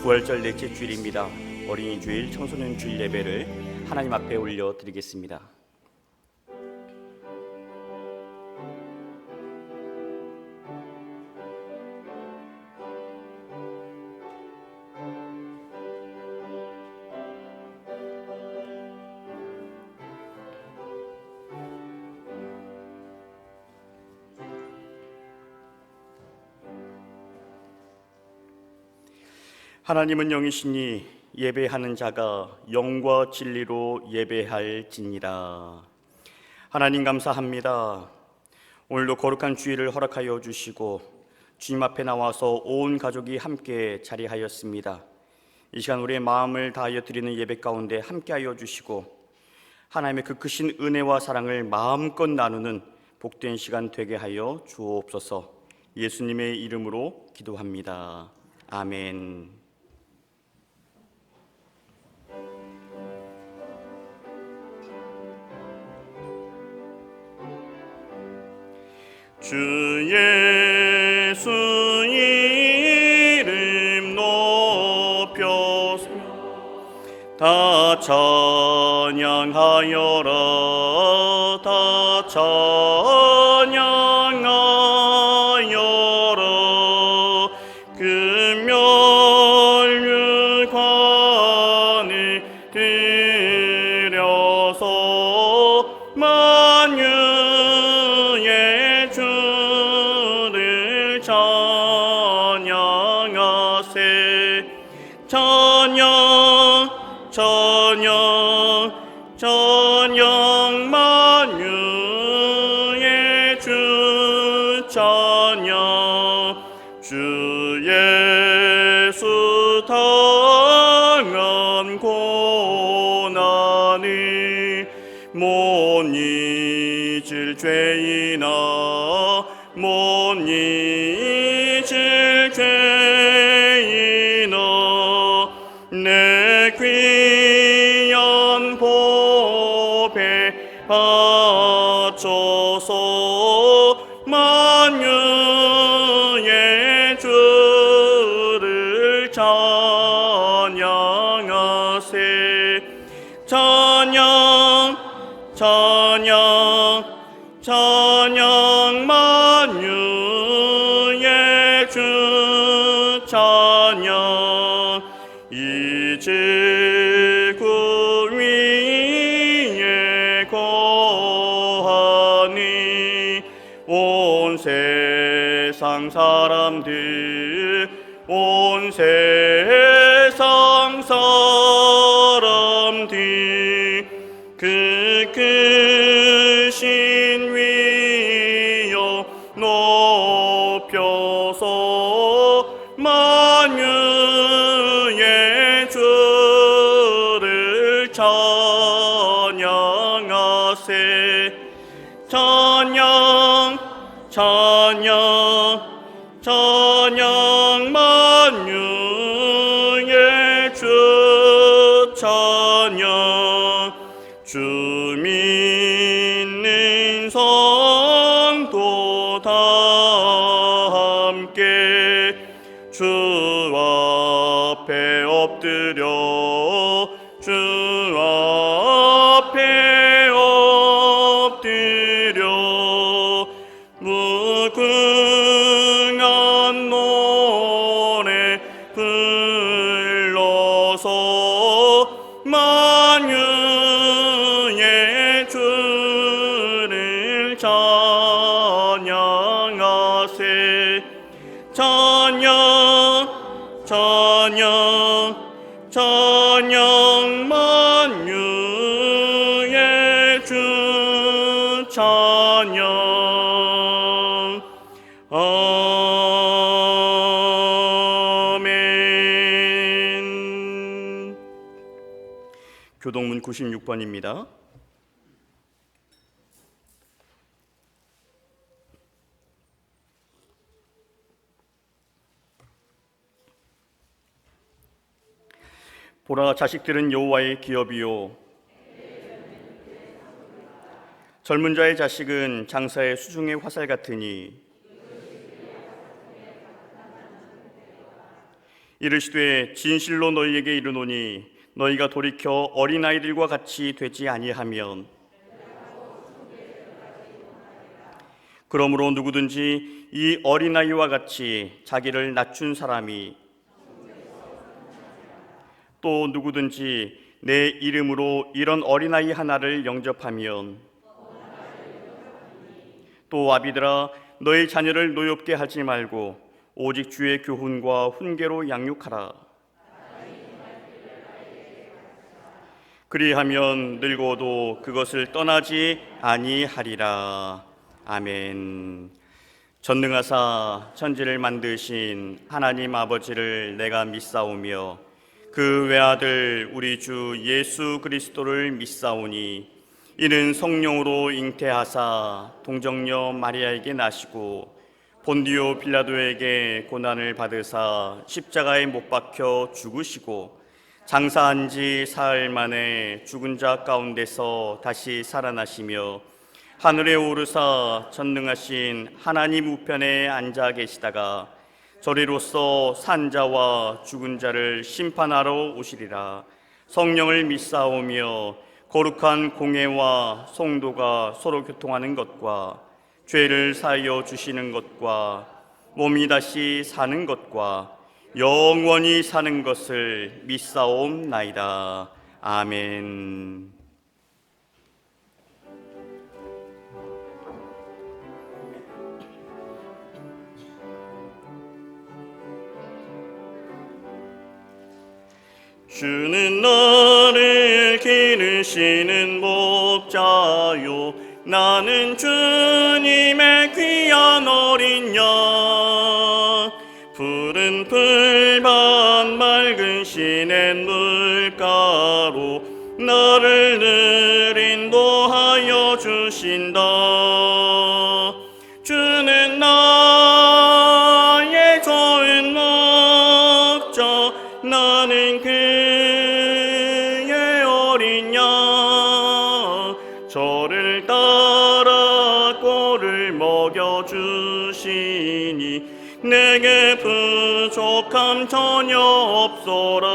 부활절 넷째 주일입니다. 어린이 주일, 청소년 주일 예배를 하나님 앞에 올려드리겠습니다. 하나님은 영이시니 예배하는 자가 영과 진리로 예배할지니라. 하나님 감사합니다. 오늘도 거룩한 주일을 허락하여 주시고 주님 앞에 나와서 온 가족이 함께 자리하였습니다. 이 시간 우리의 마음을 다하여 드리는 예배 가운데 함께하여 주시고 하나님의 그 크신 은혜와 사랑을 마음껏 나누는 복된 시간 되게 하여 주옵소서. 예수님의 이름으로 기도합니다. 아멘. 주 예수 이름 높여서 다 찬양하여라. 다 찬양하여라. 금멸류관을 들여서 만유의 주를 찬양하세. 찬양 찬양 찬양 만유의 주 찬양. 주 예수 당한 고난을 못 잊을 죄인아 못 잊을 죄인아 내 귀한 보배 바쳐서 만유의 주를 찬양하세. 찬양 찬양 찬양 만유의 주 찬양. 이 지구 위에 거하니 온 세상 사람들 온 세상 사람들 그 크신 위여 높여서 만유의 주를 찬양하세. 찬양 찬양 찬양 만유의 주 찬양. 주 믿는 성도 다 함께 주 앞에 엎드려 주 앞에 엎드려 무궁한 노래 불러서 만유의 주를 찬양하세. 찬양 찬양 찬양 만유의 주 찬양. 아멘. 교동문 96번입니다. 보라, 자식들은 여호와의 기업이요 젊은 자의 자식은 장사의 수중의 화살 같으니 이르시되 진실로 너희에게 이르노니 너희가 돌이켜 어린아이들과 같이 되지 아니하면 그러므로 누구든지 이 어린아이와 같이 자기를 낮춘 사람이 또 누구든지 내 이름으로 이런 어린아이 하나를 영접하면 또 아비들아 너희 자녀를 노엽게 하지 말고 오직 주의 교훈과 훈계로 양육하라. 그리하면 늙어도 그것을 떠나지 아니하리라. 아멘. 전능하사 천지를 만드신 하나님 아버지를 내가 믿사오며 그 외아들 우리 주 예수 그리스도를 믿사오니 이는 성령으로 잉태하사 동정녀 마리아에게 나시고 본디오 빌라도에게 고난을 받으사 십자가에 못 박혀 죽으시고 장사한 지 사흘 만에 죽은 자 가운데서 다시 살아나시며 하늘에 오르사 전능하신 하나님 우편에 앉아 계시다가 저리로서 산 자와 죽은 자를 심판하러 오시리라. 성령을 믿사오며 거룩한 공회와 성도가 서로 교통하는 것과 죄를 사하여 주시는 것과 몸이 다시 사는 것과 영원히 사는 것을 믿사옵나이다. 아멘. 주는 나를 기르시는 목자요 나는 주님의 귀한 어린 양 푸른 풀밭 맑은 시냇 물가로 나를 늘 인도하여 주신다. 주는 나의 좋은 목자 나는 그의 어린 양 저를 따라 꼴을 먹여주시니 내게 부족함 전혀 없소라.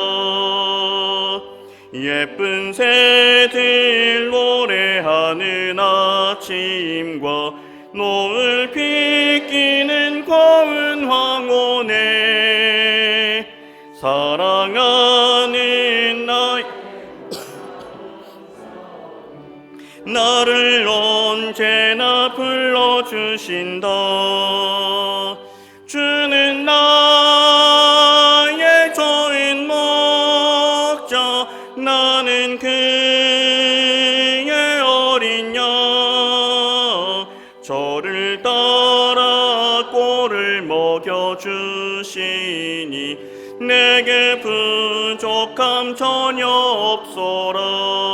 예쁜 새들 노래하는 아침과 노을 비끼는 고운 황혼에 사랑하는 나를 언제나 불러주신다. 주는 나의 좋은 목자 나는 그의 어린 양 저를 따라 꼴을 먹여주시니 내게 부족함 전혀 없소라.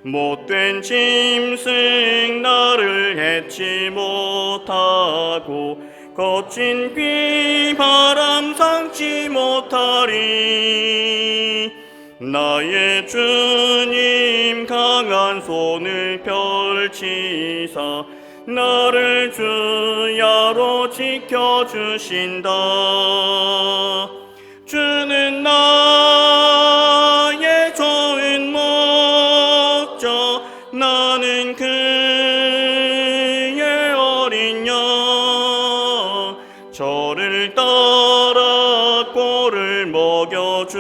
못된 짐승 나를 해치 못하고 거친 비바람 상치 못하리. 나의 주님 강한 손을 펼치사 나를 주야로 지켜주신다. 주는 나의 좋은 목자 나는 그의 어린 양 저를 따라 꼴을 먹여주시니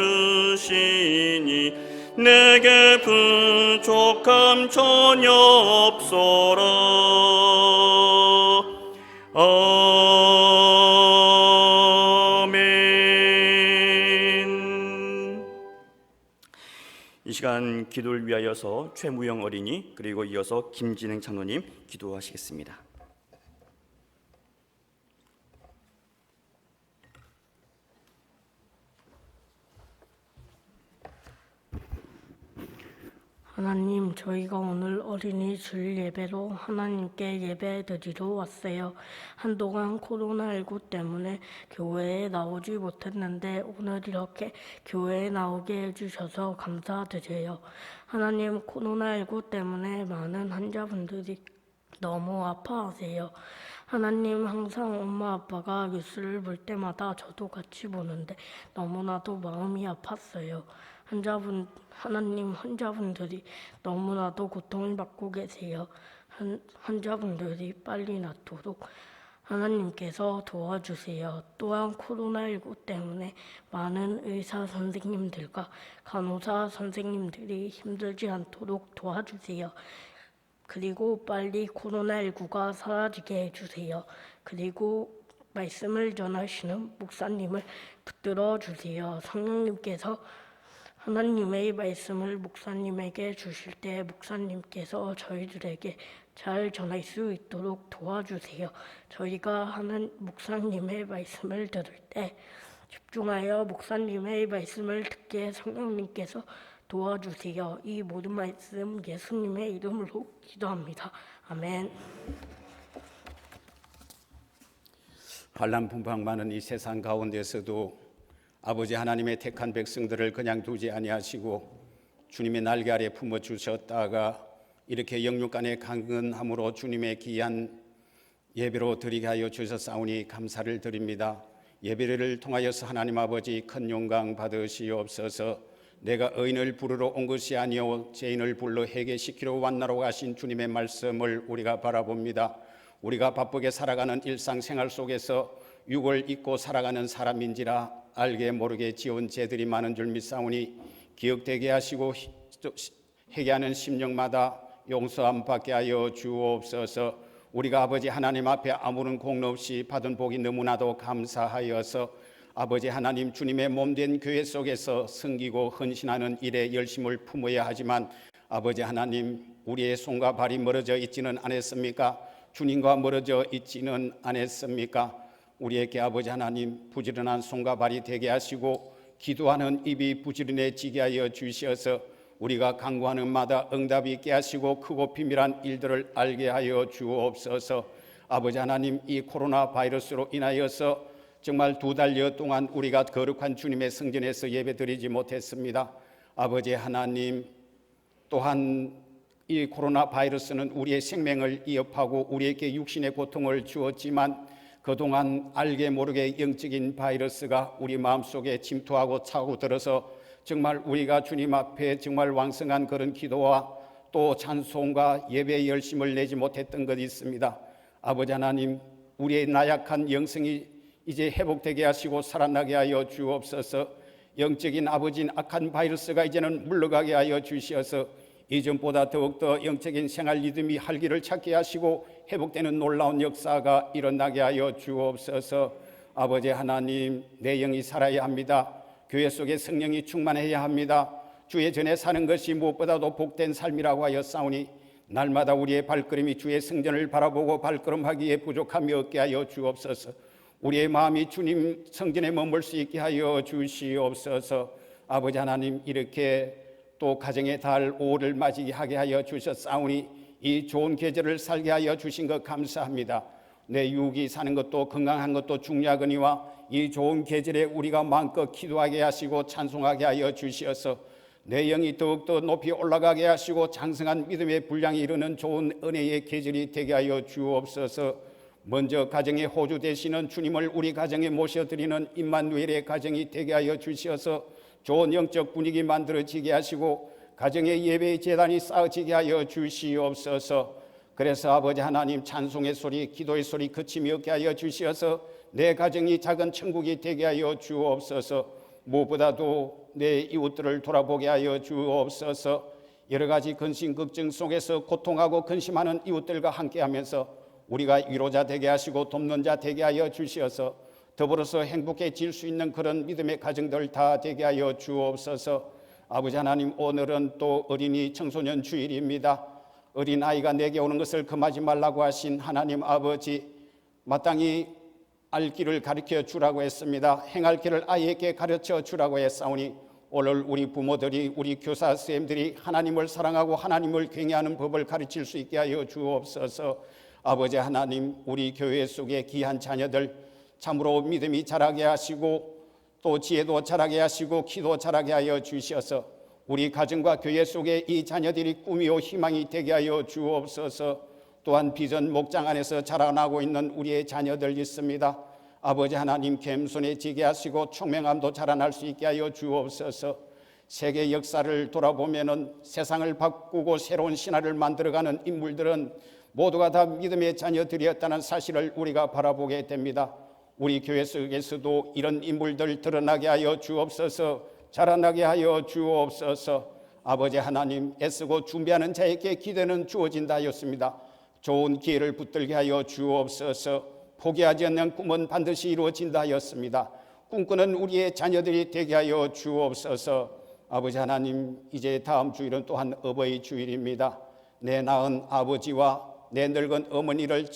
내게 부족함 전혀 없소라. 아멘. 이 시간 기도를 위하여서 최무영 어린이 그리고 이어서 김진행 장로님 기도하시겠습니다. 하나님, 저희가 오늘 어린이 주일 예배로 하나님께 예배드리러 왔어요. 한동안 코로나19 때문에 교회에 나오지 못했는데 오늘 이렇게 교회에 나오게 해주셔서 감사드려요. 하나님, 코로나19 때문에 많은 환자분들이 너무 아파하세요. 하나님, 항상 엄마 아빠가 뉴스를 볼 때마다 저도 같이 보는데 너무나도 마음이 아팠어요. 하나님, 환자분들이 너무나도 고통을 받고 계세요. 환자분들이 빨리 낫도록 하나님께서 도와주세요. 또한 코로나19 때문에 많은 의사 선생님들과 간호사 선생님들이 힘들지 않도록 도와주세요. 그리고 빨리 코로나19가 사라지게 해주세요. 그리고 말씀을 전하시는 목사님을 붙들어 주세요. 성령님께서 하나님의 말씀을 목사님에게 주실 때 목사님께서 저희들에게 잘 전할 수 있도록 도와주세요. 저희가 목사님의 말씀을 들을 때 집중하여 목사님의 말씀을 듣게 성령님께서 도와주세요. 이 모든 말씀 예수님의 이름으로 기도합니다. 아멘. 환난분방 많은 이 세상 가운데서도 아버지 하나님의 택한 백성들을 그냥 두지 아니하시고 주님의 날개 아래 품어 주셨다가 이렇게 영육간의 강건함으로 주님의 귀한 예배로 드리게 하여 주셨사오니 감사를 드립니다. 예배를 통하여서 하나님 아버지 큰 영광 받으시옵소서. 내가 의인을 부르러 온 것이 아니오 죄인을 불러 회개시키러 왔나로 하신 주님의 말씀을 우리가 바라봅니다. 우리가 바쁘게 살아가는 일상생활 속에서 육을 입고 살아가는 사람인지라 알게 모르게 지은 죄들이 많은 줄 믿사오니 기억되게 하시고 회개하는 심령마다 용서함 받게 하여 주옵소서. 우리가 아버지 하나님 앞에 아무런 공로 없이 받은 복이 너무나도 감사하여서 아버지 하나님 주님의 몸된 교회 속에서 섬기고 헌신하는 일에 열심을 품어야 하지만 아버지 하나님 우리의 손과 발이 멀어져 있지는 않았습니까? 주님과 멀어져 있지는 않았습니까? 우리에게 아버지 하나님 부지런한 손과 발이 되게 하시고 기도하는 입이 부지런해지게 하여 주셔서 우리가 간구하는 마다 응답이 있게 하시고 크고 비밀한 일들을 알게 하여 주옵소서. 아버지 하나님 이 코로나 바이러스로 인하여서 정말 2달여 동안 우리가 거룩한 주님의 성전에서 예배드리지 못했습니다. 아버지 하나님 또한 이 코로나 바이러스는 우리의 생명을 위협하고 우리에게 육신의 고통을 주었지만 그동안 알게 모르게 영적인 바이러스가 우리 마음속에 침투하고 차고들어서 정말 우리가 주님 앞에 정말 왕성한 그런 기도와 또 찬송과 예배의 열심을 내지 못했던 것이 있습니다. 아버지 하나님 우리의 나약한 영성이 이제 회복되게 하시고 살아나게 하여 주옵소서. 영적인 아버지인 악한 바이러스가 이제는 물러가게 하여 주시어서 이전보다 더욱더 영적인 생활 리듬이 활기를 찾게 하시고 회복되는 놀라운 역사가 일어나게 하여 주옵소서. 아버지 하나님 내 영이 살아야 합니다. 교회 속에 성령이 충만해야 합니다. 주의 전에 사는 것이 무엇보다도 복된 삶이라고 하여 싸우니 날마다 우리의 발걸음이 주의 성전을 바라보고 발걸음하기에 부족함이 없게 하여 주옵소서. 우리의 마음이 주님 성전에 머물 수 있게 하여 주시옵소서. 아버지 하나님 이렇게 또 가정의 달 5를 맞이하게 하여 주셨사오니 이 좋은 계절을 살게 하여 주신 것 감사합니다. 내 육이 사는 것도 건강한 것도 중요하거니와 이 좋은 계절에 우리가 마음껏 기도하게 하시고 찬송하게 하여 주시어서 내 영이 더욱더 높이 올라가게 하시고 장성한 믿음의 분량이 이르는 좋은 은혜의 계절이 되게 하여 주옵소서. 먼저 가정의 호주 되시는 주님을 우리 가정에 모셔드리는 임마누엘의 가정이 되게 하여 주시어서 좋은 영적 분위기 만들어지게 하시고 가정의 예배의 제단이 쌓아지게 하여 주시옵소서. 그래서 아버지 하나님 찬송의 소리 기도의 소리 그침이 없게 하여 주시어서 내 가정이 작은 천국이 되게 하여 주옵소서. 무엇보다도 내 이웃들을 돌아보게 하여 주옵소서. 여러 가지 근심 걱정 속에서 고통하고 근심하는 이웃들과 함께하면서 우리가 위로자 되게 하시고 돕는 자 되게 하여 주시어서 더불어서 행복해질 수 있는 그런 믿음의 가정들 다 되게 하여 주옵소서. 아버지 하나님 오늘은 또 어린이 청소년 주일입니다. 어린아이가 내게 오는 것을 금하지 말라고 하신 하나님 아버지 마땅히 알 길을 가르쳐 주라고 했습니다. 행할 길을 아이에게 가르쳐 주라고 했사오니 오늘 우리 부모들이 우리 교사 선생님들이 하나님을 사랑하고 하나님을 경외하는 법을 가르칠 수 있게 하여 주옵소서. 아버지 하나님 우리 교회 속에 귀한 자녀들 참으로 믿음이 자라게 하시고 또 지혜도 자라게 하시고 기도 자라게 하여 주셔서 우리 가정과 교회 속에 이 자녀들이 꿈이요 희망이 되게 하여 주옵소서. 또한 비전 목장 안에서 자라나고 있는 우리의 자녀들 있습니다. 아버지 하나님 겸손해지게 하시고 총명함도 자라날 수 있게 하여 주옵소서. 세계 역사를 돌아보면은 세상을 바꾸고 새로운 신화를 만들어가는 인물들은 모두가 다 믿음의 자녀들이었다는 사실을 우리가 바라보게 됩니다. 우리 교회 속에서도 이런 인물들 드러나게 하여 주옵소서. 자라나게 하여 주옵소서. 아버지 하나님, 애쓰고 준비하는 자에게 기대는 주어진다 하였습니다. 좋은 기회를 붙들게 하여 주옵소서. 포기하지 않는 꿈은 반드시 이루어진다 하였습니다. 꿈꾸는 우리의 자녀들이 되게 하여 주옵소서. 아버지 하나님, 이제 다음 주일은 또한 어버이 주일입니다. 내 낳은 아버지와 내 늙은 어머니를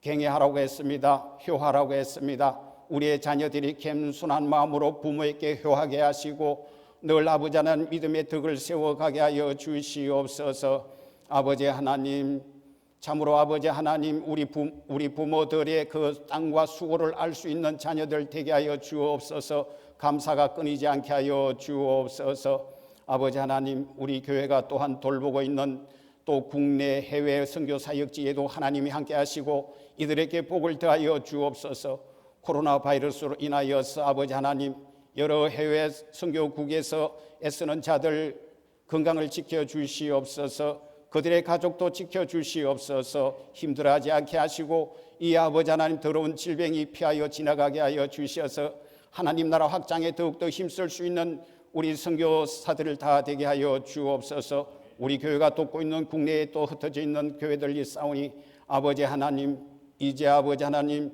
경외하라고 했습니다. 효하라고 했습니다. 우리의 자녀들이 겸손한 마음으로 부모에게 효하게 하시고 늘 아버지 하나님 믿음의 덕을 세워가게 하여 주시옵소서. 아버지 하나님, 참으로 아버지 하나님, 우리 부모들의 그 땅과 수고를 알 수 있는 자녀들 되게 하여 주옵소서. 감사가 끊이지 않게 하여 주옵소서. 아버지 하나님, 우리 교회가 또한 돌보고 있는 또 국내 해외 선교 사역지에도 하나님이 함께 하시고 이들에게 복을 더하여 주옵소서. 코로나 바이러스로 인하여서 아버지 하나님, 여러 해외 선교국에서 애쓰는 자들 건강을 지켜 주시옵소서. 그들의 가족도 지켜 주시옵소서. 힘들어하지 않게 하시고 이 아버지 하나님 더러운 질병이 피하여 지나가게 하여 주셔서 하나님 나라 확장에 더욱더 힘쓸 수 있는 우리 선교사들을 다 되게 하여 주옵소서. 우리 교회가 돕고 있는 국내에 또 흩어져 있는 교회들이 있사오니 아버지 하나님, 이제 아버지 하나님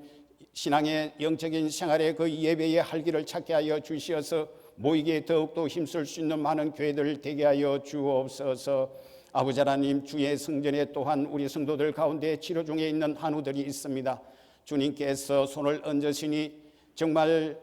신앙의 영적인 생활의 그 예배의 활기를 찾게 하여 주시어서 모이기에 더욱더 힘쓸 수 있는 많은 교회들 되게 하여 주옵소서. 아버지 하나님, 주의 성전에 또한 우리 성도들 가운데 치료 중에 있는 한우들이 있습니다. 주님께서 손을 얹으시니 정말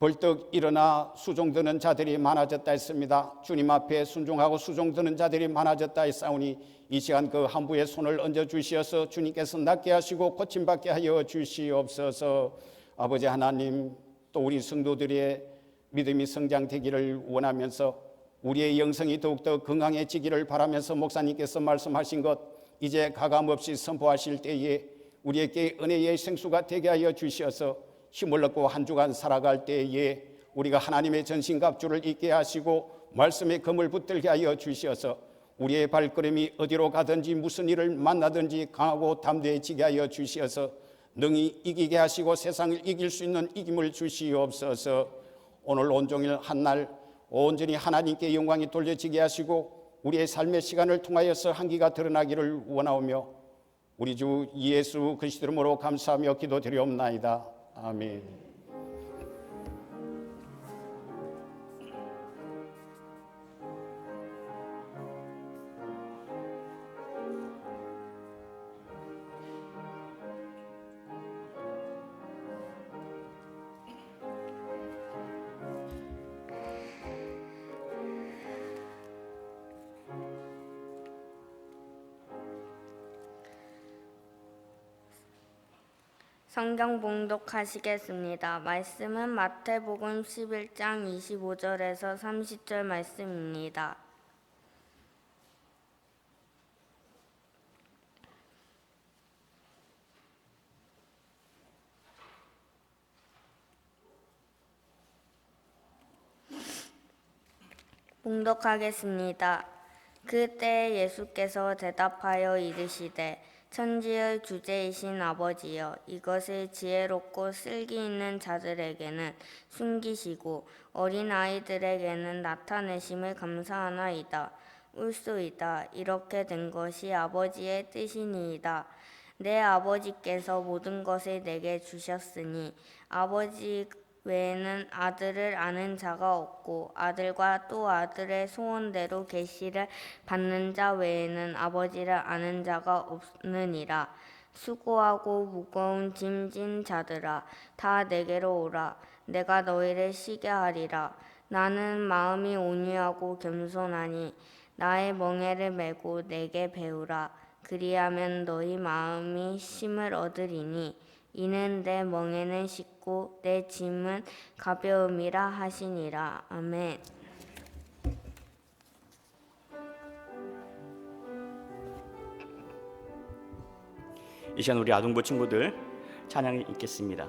벌떡 일어나 수종드는 자들이 많아졌다 했습니다. 주님 앞에 순종하고 수종드는 자들이 많아졌다 했사오니 이 시간 그 한부의 손을 얹어 주시어서 주님께서 낫게 하시고 고침받게 하여 주시옵소서. 아버지 하나님, 또 우리 성도들의 믿음이 성장되기를 원하면서 우리의 영성이 더욱더 건강해지기를 바라면서 목사님께서 말씀하신 것 이제 가감없이 선포하실 때에 우리에게 은혜의 생수가 되게 하여 주시어서 힘을 얻고 한 주간 살아갈 때에 우리가 하나님의 전신갑주를 입게 하시고 말씀의 검을 붙들게 하여 주시어서 우리의 발걸음이 어디로 가든지 무슨 일을 만나든지 강하고 담대해지게 하여 주시어서 능히 이기게 하시고 세상을 이길 수 있는 이김을 주시옵소서. 오늘 온종일 한날 온전히 하나님께 영광이 돌려지게 하시고 우리의 삶의 시간을 통하여서 한기가 드러나기를 원하오며 우리 주 예수 그리스도 이름으로 감사하며 기도드리옵나이다. 아멘. 성경 봉독하시겠습니다. 말씀은 마태복음 11장 25절에서 30절 말씀입니다. 봉독하겠습니다. 그때 예수께서 대답하여 이르시되 천지의 주제이신 아버지여, 이것을 지혜롭고 슬기 있는 자들에게는 숨기시고 어린아이들에게는 나타내심을 감사하나이다. 울소이다. 이렇게 된 것이 아버지의 뜻이니이다. 내 아버지께서 모든 것을 내게 주셨으니 아버지 외에는 아들을 아는 자가 없고 아들과 또 아들의 소원대로 계시를 받는 자 외에는 아버지를 아는 자가 없느니라. 수고하고 무거운 짐진 자들아, 다 내게로 오라. 내가 너희를 쉬게 하리라. 나는 마음이 온유하고 겸손하니 나의 멍에를 메고 내게 배우라. 그리하면 너희 마음이 쉼을 얻으리니 이는 내 멍에는 쉽고 내 짐은 가벼움이라 하시니라. 아멘. 이 시간 우리 아동부 친구들 찬양이 있겠습니다.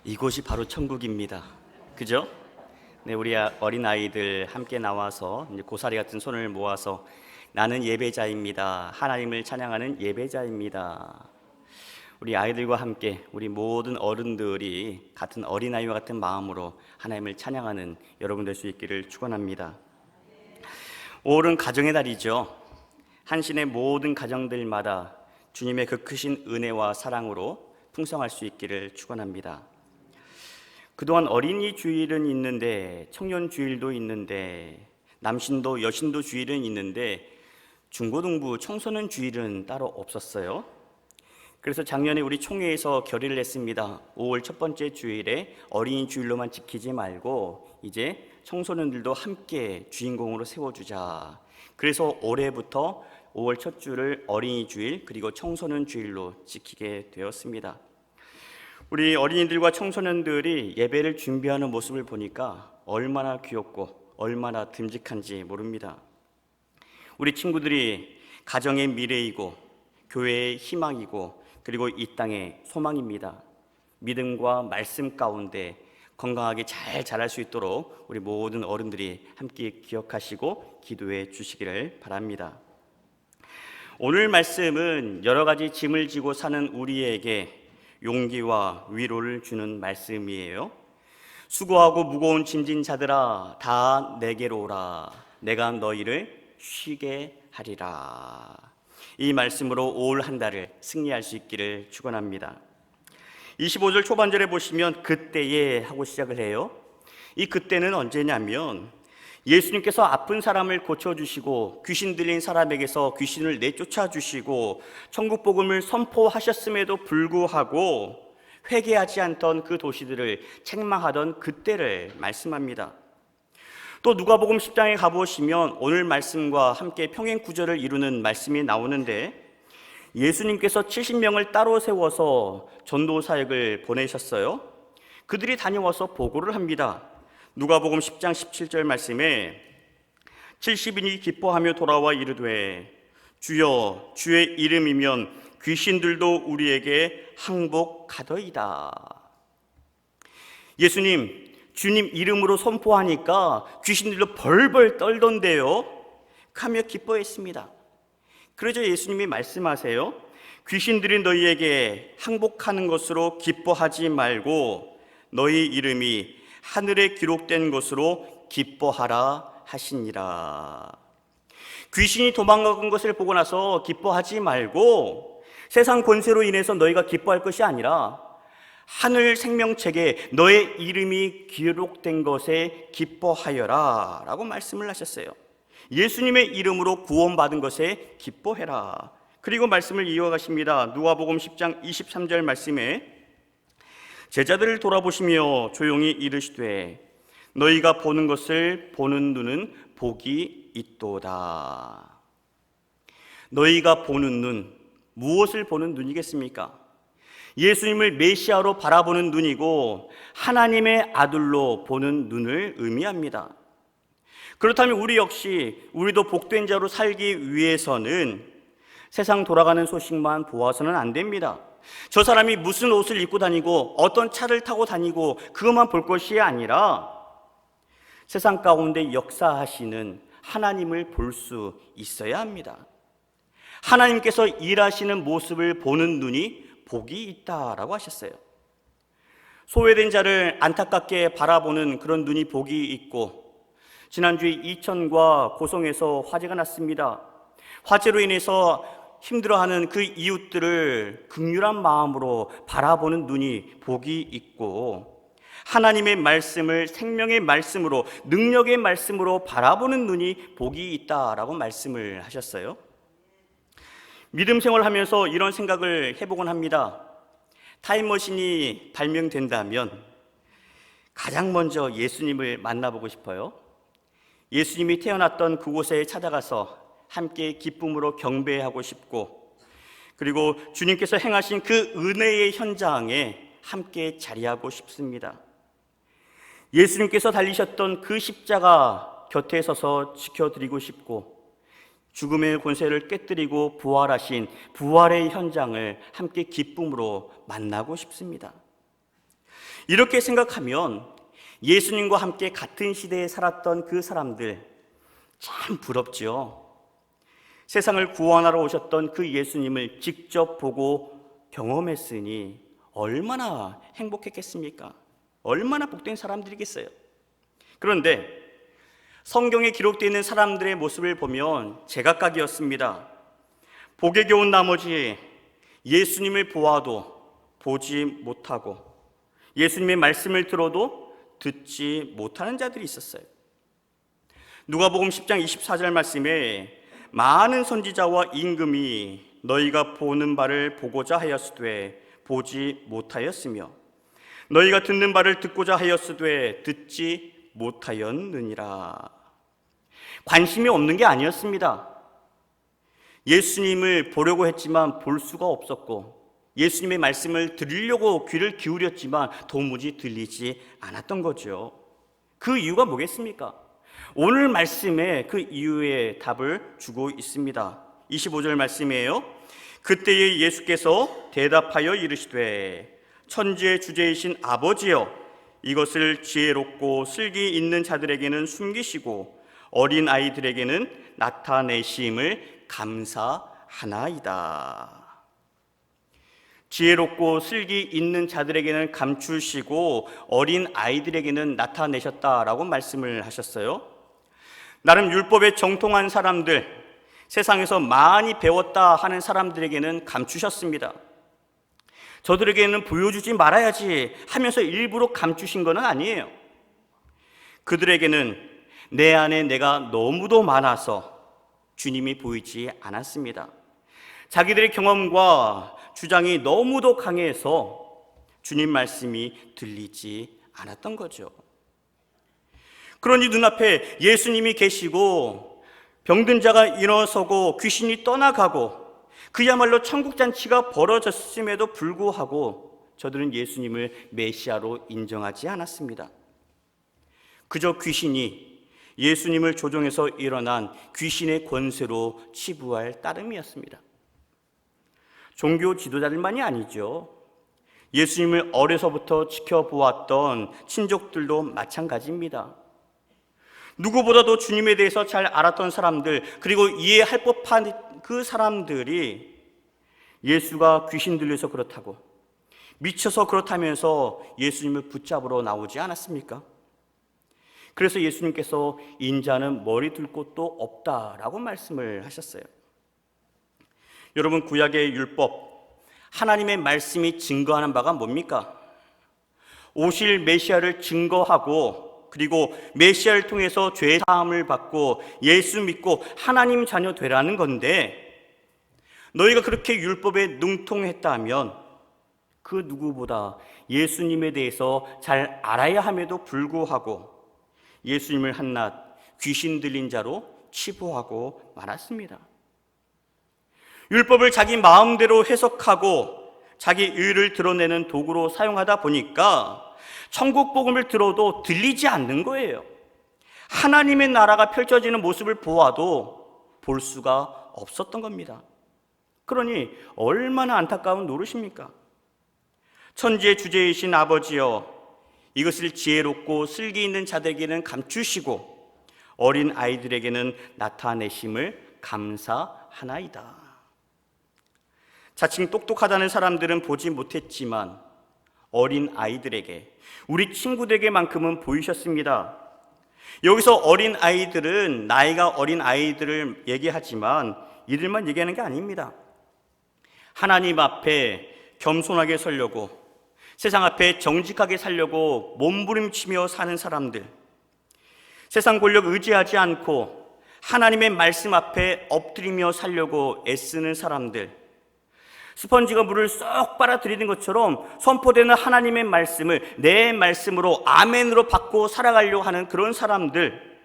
이곳이 바로 천국입니다. 그죠? 네, 우리 어린 아이들 함께 나와서 이제 고사리 같은 손을 모아서 나는 예배자입니다. 하나님을 찬양하는 예배자입니다. 우리 아이들과 함께 우리 모든 어른들이 같은 어린아이와 같은 마음으로 하나님을 찬양하는 여러분 될 수 있기를 축원합니다. 5월은 가정의 달이죠. 한신의 모든 가정들마다 주님의 그 크신 은혜와 사랑으로 풍성할 수 있기를 축원합니다. 그동안 어린이 주일은 있는데, 청년 주일도 있는데, 남신도 여신도 주일은 있는데 중고등부 청소년 주일은 따로 없었어요. 그래서 작년에 우리 총회에서 결의를 했습니다. 5월 첫 번째 주일에 어린이 주일로만 지키지 말고 이제 청소년들도 함께 주인공으로 세워주자. 그래서 올해부터 5월 첫 주를 어린이 주일 그리고 청소년 주일로 지키게 되었습니다. 우리 어린이들과 청소년들이 예배를 준비하는 모습을 보니까 얼마나 귀엽고 얼마나 듬직한지 모릅니다. 우리 친구들이 가정의 미래이고 교회의 희망이고 그리고 이 땅의 소망입니다. 믿음과 말씀 가운데 건강하게 잘 자랄 수 있도록 우리 모든 어른들이 함께 기억하시고 기도해 주시기를 바랍니다. 오늘 말씀은 여러 가지 짐을 지고 사는 우리에게 용기와 위로를 주는 말씀이에요. 수고하고 무거운 짐진 자들아 다 내게로 오라. 내가 너희를 쉬게 하리라. 이 말씀으로 올 한 달을 승리할 수 있기를 축원합니다. 25절 초반절에 보시면 그때에 하고 시작을 해요. 이 그때는 언제냐면 예수님께서 아픈 사람을 고쳐주시고 귀신 들린 사람에게서 귀신을 내쫓아 주시고 천국 복음을 선포하셨음에도 불구하고 회개하지 않던 그 도시들을 책망하던 그때를 말씀합니다. 또 누가복음 10장에 가보시면 오늘 말씀과 함께 평행 구절을 이루는 말씀이 나오는데 예수님께서 70명을 따로 세워서 전도 사역을 보내셨어요. 그들이 다녀와서 보고를 합니다. 누가복음 10장 17절 말씀에 70인이 기뻐하며 돌아와 이르되 주여 주의 이름이면 귀신들도 우리에게 항복하더이다. 예수님, 주님 이름으로 선포하니까 귀신들도 벌벌 떨던데요 하며 기뻐했습니다. 그러자 예수님이 말씀하세요. 귀신들이 너희에게 항복하는 것으로 기뻐하지 말고 너희 이름이 하늘에 기록된 것으로 기뻐하라 하시니라. 귀신이 도망간 것을 보고 나서 기뻐하지 말고 세상 권세로 인해서 너희가 기뻐할 것이 아니라 하늘 생명책에 너의 이름이 기록된 것에 기뻐하여라 라고 말씀을 하셨어요. 예수님의 이름으로 구원받은 것에 기뻐해라. 그리고 말씀을 이어가십니다. 누가복음 10장 23절 말씀에 제자들을 돌아보시며 조용히 이르시되 너희가 보는 것을 보는 눈은 복이 있도다. 너희가 보는 눈, 무엇을 보는 눈이겠습니까? 예수님을 메시아로 바라보는 눈이고 하나님의 아들로 보는 눈을 의미합니다. 그렇다면 우리 역시 우리도 복된 자로 살기 위해서는 세상 돌아가는 소식만 보아서는 안 됩니다. 저 사람이 무슨 옷을 입고 다니고 어떤 차를 타고 다니고 그것만 볼 것이 아니라 세상 가운데 역사하시는 하나님을 볼 수 있어야 합니다. 하나님께서 일하시는 모습을 보는 눈이 복이 있다라고 하셨어요. 소외된 자를 안타깝게 바라보는 그런 눈이 복이 있고, 지난주에 이천과 고성에서 화재가 났습니다. 화재로 인해서 힘들어하는 그 이웃들을 긍휼한 마음으로 바라보는 눈이 복이 있고, 하나님의 말씀을 생명의 말씀으로 능력의 말씀으로 바라보는 눈이 복이 있다라고 말씀을 하셨어요. 믿음 생활하면서 이런 생각을 해보곤 합니다. 타임머신이 발명된다면 가장 먼저 예수님을 만나보고 싶어요. 예수님이 태어났던 그곳에 찾아가서 함께 기쁨으로 경배하고 싶고, 그리고 주님께서 행하신 그 은혜의 현장에 함께 자리하고 싶습니다. 예수님께서 달리셨던 그 십자가 곁에 서서 지켜드리고 싶고, 죽음의 권세를 깨뜨리고 부활하신 부활의 현장을 함께 기쁨으로 만나고 싶습니다. 이렇게 생각하면 예수님과 함께 같은 시대에 살았던 그 사람들 참 부럽지요. 세상을 구원하러 오셨던 그 예수님을 직접 보고 경험했으니 얼마나 행복했겠습니까? 얼마나 복된 사람들이겠어요. 그런데 성경에 기록되어 있는 사람들의 모습을 보면 제각각이었습니다. 복에 겨운 나머지 예수님을 보아도 보지 못하고, 예수님의 말씀을 들어도 듣지 못하는 자들이 있었어요. 누가복음 10장 24절 말씀에 많은 선지자와 임금이 너희가 보는 바를 보고자 하였으되 보지 못하였으며 너희가 듣는 바를 듣고자 하였으되 듣지 못하였느니라. 관심이 없는 게 아니었습니다. 예수님을 보려고 했지만 볼 수가 없었고, 예수님의 말씀을 들으려고 귀를 기울였지만 도무지 들리지 않았던 거죠. 그 이유가 뭐겠습니까? 오늘 말씀에 그 이유의 답을 주고 있습니다. 25절 말씀이에요. 그때에 예수께서 대답하여 이르시되 천지의 주제이신 아버지여, 이것을 지혜롭고 슬기 있는 자들에게는 숨기시고 어린 아이들에게는 나타내심을 감사하나이다. 지혜롭고 슬기 있는 자들에게는 감추시고 어린 아이들에게는 나타내셨다라고 말씀을 하셨어요. 나름 율법에 정통한 사람들, 세상에서 많이 배웠다 하는 사람들에게는 감추셨습니다. 저들에게는 보여주지 말아야지 하면서 일부러 감추신 건 아니에요. 그들에게는 내 안에 내가 너무도 많아서 주님이 보이지 않았습니다. 자기들의 경험과 주장이 너무도 강해서 주님 말씀이 들리지 않았던 거죠. 그러니 눈앞에 예수님이 계시고 병든 자가 일어서고 귀신이 떠나가고 그야말로 천국잔치가 벌어졌음에도 불구하고 저들은 예수님을 메시아로 인정하지 않았습니다. 그저 귀신이 예수님을 조종해서 일어난 귀신의 권세로 치부할 따름이었습니다. 종교 지도자들만이 아니죠. 예수님을 어려서부터 지켜보았던 친족들도 마찬가지입니다. 누구보다도 주님에 대해서 잘 알았던 사람들, 그리고 이해할 법한 그 사람들이 예수가 귀신 들려서 그렇다고, 미쳐서 그렇다면서 예수님을 붙잡으러 나오지 않았습니까? 그래서 예수님께서 인자는 머리 둘 곳도 없다라고 말씀을 하셨어요. 여러분, 구약의 율법, 하나님의 말씀이 증거하는 바가 뭡니까? 오실 메시아를 증거하고, 그리고 메시아를 통해서 죄 사함을 받고 예수 믿고 하나님 자녀 되라는 건데, 너희가 그렇게 율법에 능통했다면 그 누구보다 예수님에 대해서 잘 알아야 함에도 불구하고 예수님을 한낱 귀신 들린 자로 치부하고 말았습니다. 율법을 자기 마음대로 해석하고 자기 의를 드러내는 도구로 사용하다 보니까 천국 복음을 들어도 들리지 않는 거예요. 하나님의 나라가 펼쳐지는 모습을 보아도 볼 수가 없었던 겁니다. 그러니 얼마나 안타까운 노릇입니까? 천지의 주제이신 아버지여, 이것을 지혜롭고 슬기 있는 자들에게는 감추시고 어린 아이들에게는 나타내심을 감사하나이다. 자칭 똑똑하다는 사람들은 보지 못했지만 어린 아이들에게, 우리 친구들에게만큼은 보이셨습니다. 여기서 어린 아이들은 나이가 어린 아이들을 얘기하지만 이들만 얘기하는 게 아닙니다. 하나님 앞에 겸손하게 서려고, 세상 앞에 정직하게 살려고 몸부림치며 사는 사람들, 세상 권력 의지하지 않고 하나님의 말씀 앞에 엎드리며 살려고 애쓰는 사람들, 스펀지가 물을 쏙 빨아들이는 것처럼 선포되는 하나님의 말씀을 내 말씀으로 아멘으로 받고 살아가려고 하는 그런 사람들,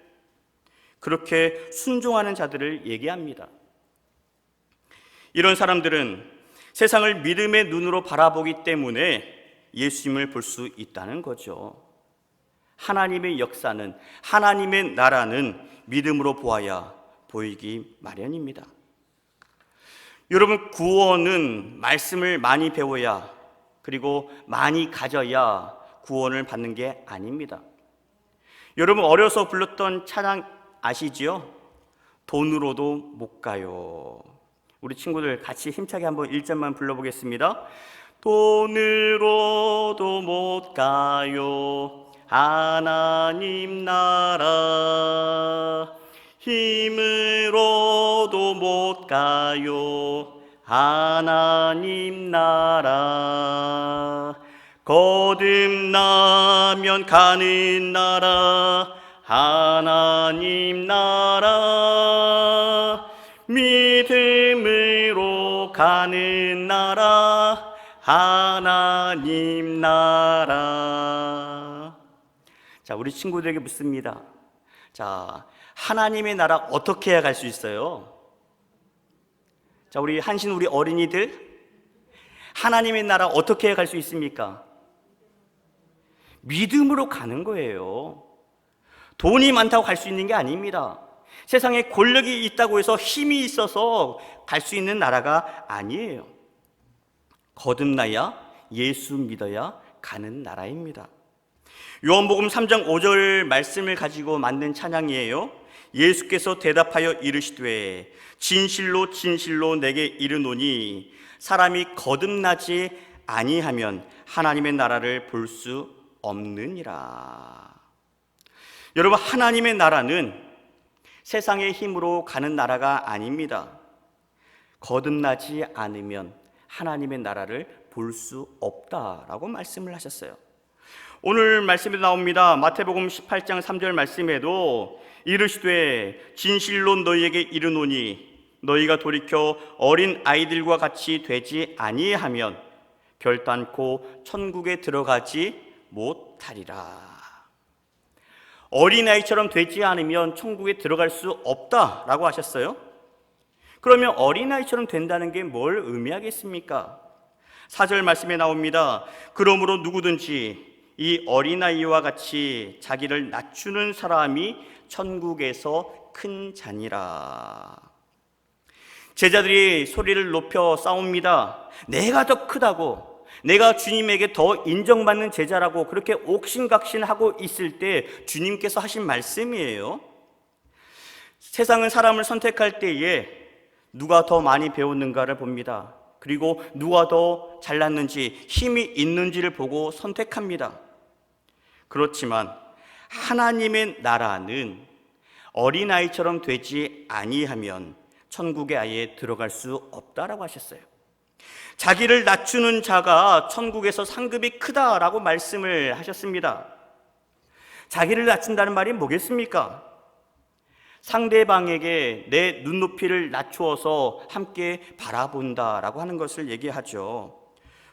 그렇게 순종하는 자들을 얘기합니다. 이런 사람들은 세상을 믿음의 눈으로 바라보기 때문에 예수님을 볼 수 있다는 거죠. 하나님의 역사는, 하나님의 나라는 믿음으로 보아야 보이기 마련입니다. 여러분, 구원은 말씀을 많이 배워야, 그리고 많이 가져야 구원을 받는 게 아닙니다. 여러분, 어려서 불렀던 찬양 아시지요? 돈으로도 못 가요. 우리 친구들 같이 힘차게 한번 1절만 불러보겠습니다. 돈으로도 못 가요, 하나님 나라. 힘으로도 못 가요, 하나님 나라. 거듭나면 가는 나라, 하나님 나라. 믿음으로 가는 나라, 하나님 나라. 자, 우리 친구들에게 묻습니다. 자, 하나님의 나라 어떻게 해야 갈 수 있어요? 자, 우리 한신 우리 어린이들, 하나님의 나라 어떻게 해야 갈 수 있습니까? 믿음으로 가는 거예요. 돈이 많다고 갈 수 있는 게 아닙니다. 세상에 권력이 있다고 해서 힘이 있어서 갈 수 있는 나라가 아니에요. 거듭나야, 예수 믿어야 가는 나라입니다. 요한복음 3장 5절 말씀을 가지고 만든 찬양이에요. 예수께서 대답하여 이르시되 진실로 진실로 내게 이르노니 사람이 거듭나지 아니하면 하나님의 나라를 볼 수 없느니라. 여러분, 하나님의 나라는 세상의 힘으로 가는 나라가 아닙니다. 거듭나지 않으면 하나님의 나라를 볼 수 없다라고 말씀을 하셨어요. 오늘 말씀에 나옵니다. 마태복음 18장 3절 말씀에도 이르시되 진실로 너희에게 이르노니 너희가 돌이켜 어린 아이들과 같이 되지 아니하면 결단코 천국에 들어가지 못하리라. 어린아이처럼 되지 않으면 천국에 들어갈 수 없다라고 하셨어요. 그러면 어린아이처럼 된다는 게 뭘 의미하겠습니까? 4절 말씀에 나옵니다. 그러므로 누구든지 이 어린아이와 같이 자기를 낮추는 사람이 천국에서 큰 자니라. 제자들이 소리를 높여 싸웁니다. 내가 더 크다고, 내가 주님에게 더 인정받는 제자라고 그렇게 옥신각신하고 있을 때 주님께서 하신 말씀이에요. 세상은 사람을 선택할 때에 누가 더 많이 배웠는가를 봅니다. 그리고 누가 더 잘났는지 힘이 있는지를 보고 선택합니다. 그렇지만 하나님의 나라는 어린아이처럼 되지 아니하면 천국에 아예 들어갈 수 없다라고 하셨어요. 자기를 낮추는 자가 천국에서 상급이 크다라고 말씀을 하셨습니다. 자기를 낮춘다는 말이 뭐겠습니까? 상대방에게 내 눈높이를 낮추어서 함께 바라본다라고 하는 것을 얘기하죠.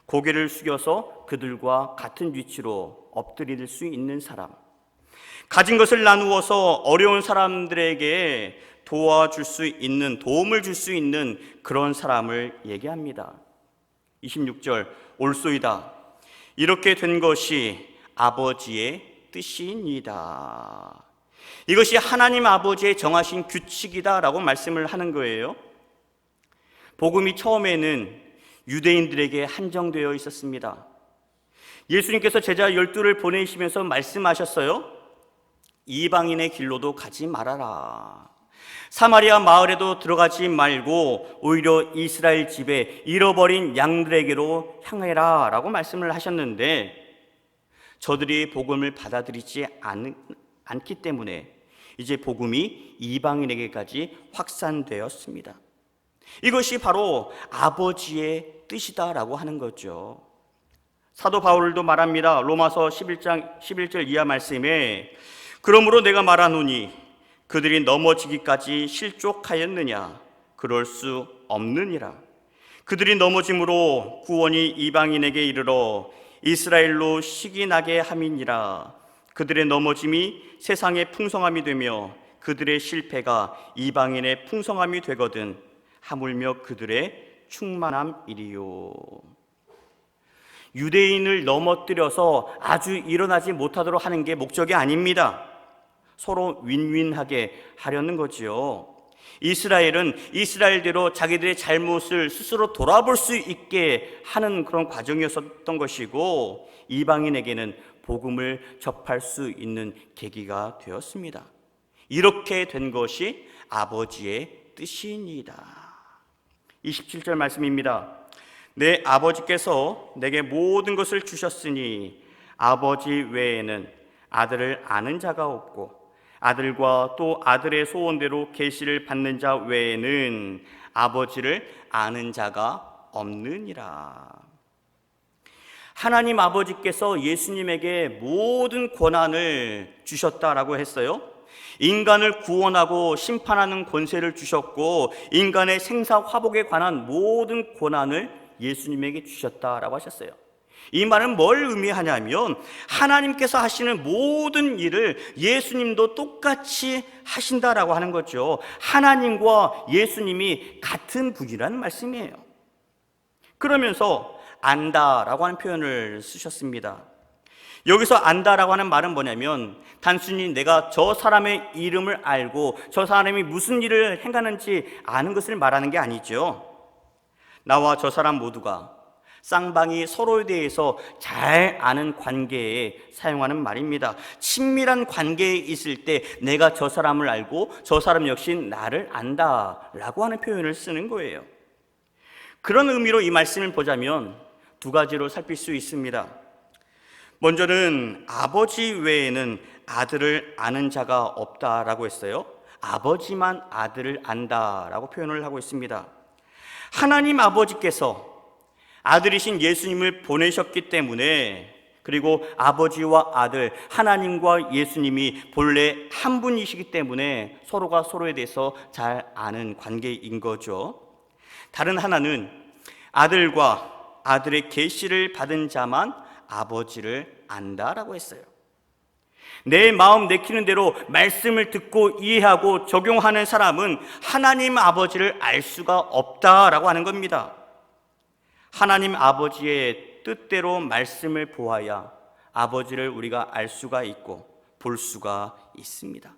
고개를 숙여서 그들과 같은 위치로 엎드릴 수 있는 사람, 가진 것을 나누어서 어려운 사람들에게 도와줄 수 있는, 도움을 줄 수 있는 그런 사람을 얘기합니다. 26절 올소이다. 이렇게 된 것이 아버지의 뜻이니이다. 이것이 하나님 아버지의 정하신 규칙이다라고 말씀을 하는 거예요. 복음이 처음에는 유대인들에게 한정되어 있었습니다. 예수님께서 제자 12를 보내시면서 말씀하셨어요. 이방인의 길로도 가지 말아라. 사마리아 마을에도 들어가지 말고 오히려 이스라엘 집에 잃어버린 양들에게로 향해라 라고 말씀을 하셨는데, 저들이 복음을 받아들이지 않기 때문에 이제 복음이 이방인에게까지 확산되었습니다. 이것이 바로 아버지의 뜻이다라고 하는 거죠. 사도 바울도 말합니다. 로마서 11장 11절 이하 말씀에 그러므로 내가 말하노니 그들이 넘어지기까지 실족하였느냐? 그럴 수 없느니라. 그들이 넘어짐으로 구원이 이방인에게 이르러 이스라엘로 식이 나게 함이니라. 그들의 넘어짐이 세상의 풍성함이 되며 그들의 실패가 이방인의 풍성함이 되거든 하물며 그들의 충만함이리요. 유대인을 넘어뜨려서 아주 일어나지 못하도록 하는 게 목적이 아닙니다. 서로 윈윈하게 하려는 거지요. 이스라엘은 이스라엘대로 자기들의 잘못을 스스로 돌아볼 수 있게 하는 그런 과정이었던 것이고, 이방인에게는 복음을 접할 수 있는 계기가 되었습니다. 이렇게 된 것이 아버지의 뜻이니이다. 27절 말씀입니다. 내 아버지께서 내게 모든 것을 주셨으니 아버지 외에는 아들을 아는 자가 없고 아들과 또 아들의 소원대로 계시를 받는 자 외에는 아버지를 아는 자가 없느니라. 하나님 아버지께서 예수님에게 모든 권한을 주셨다라고 했어요. 인간을 구원하고 심판하는 권세를 주셨고 인간의 생사화복에 관한 모든 권한을 예수님에게 주셨다라고 하셨어요. 이 말은 뭘 의미하냐면 하나님께서 하시는 모든 일을 예수님도 똑같이 하신다라고 하는 거죠. 하나님과 예수님이 같은 분이라는 말씀이에요. 그러면서 안다라고 하는 표현을 쓰셨습니다. 여기서 안다라고 하는 말은 뭐냐면 단순히 내가 저 사람의 이름을 알고 저 사람이 무슨 일을 행하는지 아는 것을 말하는 게 아니죠. 나와 저 사람 모두가 쌍방이 서로에 대해서 잘 아는 관계에 사용하는 말입니다. 친밀한 관계에 있을 때 내가 저 사람을 알고 저 사람 역시 나를 안다라고 하는 표현을 쓰는 거예요. 그런 의미로 이 말씀을 보자면 두 가지로 살필 수 있습니다. 먼저는 아버지 외에는 아들을 아는 자가 없다라고 했어요. 아버지만 아들을 안다라고 표현을 하고 있습니다. 하나님 아버지께서 아들이신 예수님을 보내셨기 때문에, 그리고 아버지와 아들, 하나님과 예수님이 본래 한 분이시기 때문에 서로가 서로에 대해서 잘 아는 관계인 거죠. 다른 하나는 아들과 아들의 계시를 받은 자만 아버지를 안다라고 했어요. 내 마음 내키는 대로 말씀을 듣고 이해하고 적용하는 사람은 하나님 아버지를 알 수가 없다라고 하는 겁니다. 하나님 아버지의 뜻대로 말씀을 보아야 아버지를 우리가 알 수가 있고 볼 수가 있습니다.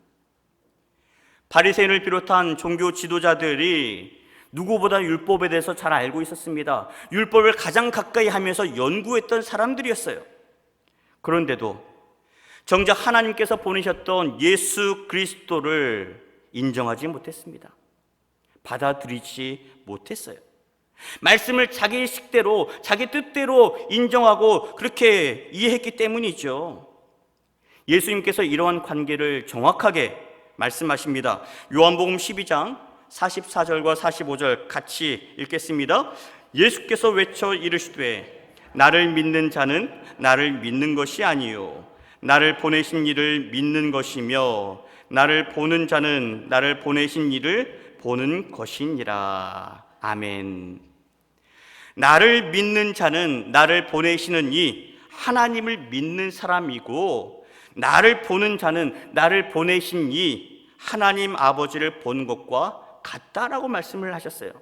바리새인을 비롯한 종교 지도자들이 누구보다 율법에 대해서 잘 알고 있었습니다. 율법을 가장 가까이 하면서 연구했던 사람들이었어요. 그런데도 정작 하나님께서 보내셨던 예수 그리스도를 인정하지 못했습니다. 받아들이지 못했어요. 말씀을 자기 식대로, 자기 뜻대로 인정하고 그렇게 이해했기 때문이죠. 예수님께서 이러한 관계를 정확하게 말씀하십니다. 요한복음 12장 44절과 45절 같이 읽겠습니다. 예수께서 외쳐 이르시되 나를 믿는 자는 나를 믿는 것이 아니요 나를 보내신 이를 믿는 것이며 나를 보는 자는 나를 보내신 이를 보는 것이니라. 아멘. 나를 믿는 자는 나를 보내시는 이 하나님을 믿는 사람이고, 나를 보는 자는 나를 보내신 이 하나님 아버지를 본 것과 같다라고 말씀을 하셨어요.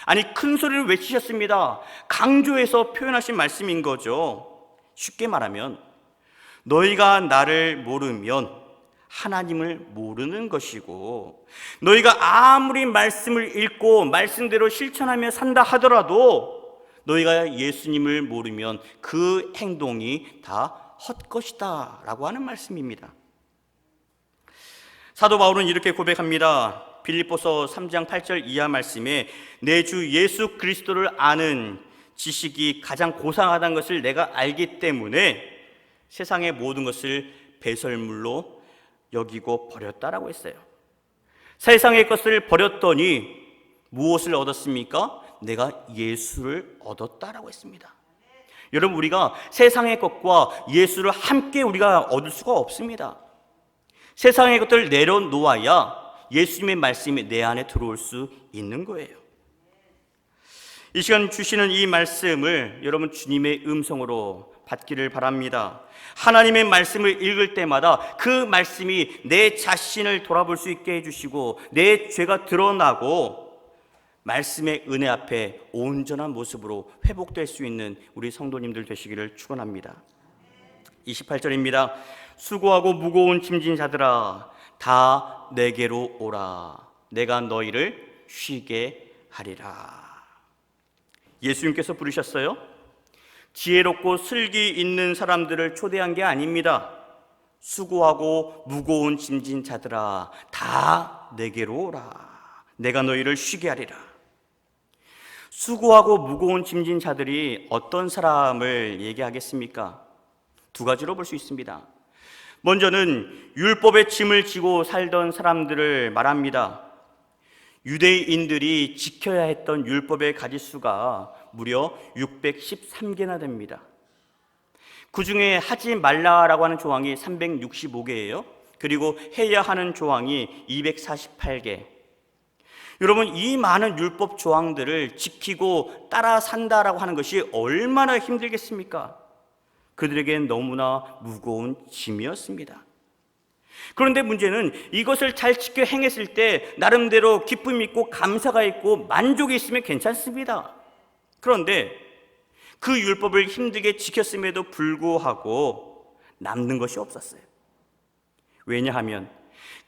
아니, 큰 소리를 외치셨습니다. 강조해서 표현하신 말씀인 거죠. 쉽게 말하면 너희가 나를 모르면 하나님을 모르는 것이고, 너희가 아무리 말씀을 읽고 말씀대로 실천하며 산다 하더라도 너희가 예수님을 모르면 그 행동이 다 헛것이다 라고 하는 말씀입니다. 사도 바울은 이렇게 고백합니다. 빌립보서 3장 8절 이하 말씀에 내 주 예수 그리스도를 아는 지식이 가장 고상하다는 것을 내가 알기 때문에 세상의 모든 것을 배설물로 여기고 버렸다라고 했어요. 세상의 것을 버렸더니 무엇을 얻었습니까? 내가 예수를 얻었다라고 했습니다. 여러분, 우리가 세상의 것과 예수를 함께 우리가 얻을 수가 없습니다. 세상의 것들을 내려놓아야 예수님의 말씀이 내 안에 들어올 수 있는 거예요. 이 시간 주시는 이 말씀을 여러분 주님의 음성으로 받기를 바랍니다. 하나님의 말씀을 읽을 때마다 그 말씀이 내 자신을 돌아볼 수 있게 해주시고 내 죄가 드러나고 말씀의 은혜 앞에 온전한 모습으로 회복될 수 있는 우리 성도님들 되시기를 축원합니다. 28절입니다. 수고하고 무거운 짐진 자들아 다 내게로 오라. 내가 너희를 쉬게 하리라. 예수님께서 부르셨어요. 지혜롭고 슬기 있는 사람들을 초대한 게 아닙니다. 수고하고 무거운 짐진 자들아 다 내게로 오라. 내가 너희를 쉬게 하리라. 수고하고 무거운 짐진 자들이 어떤 사람을 얘기하겠습니까? 두 가지로 볼 수 있습니다. 먼저는 율법의 짐을 지고 살던 사람들을 말합니다. 유대인들이 지켜야 했던 율법의 가지수가 무려 613개나 됩니다. 그 중에 하지 말라라고 하는 조항이 365개예요. 그리고 해야 하는 조항이 248개. 여러분, 이 많은 율법 조항들을 지키고 따라 산다라고 하는 것이 얼마나 힘들겠습니까? 그들에겐 너무나 무거운 짐이었습니다. 그런데 문제는 이것을 잘 지켜 행했을 때 나름대로 기쁨이 있고 감사가 있고 만족이 있으면 괜찮습니다. 그런데 그 율법을 힘들게 지켰음에도 불구하고 남는 것이 없었어요. 왜냐하면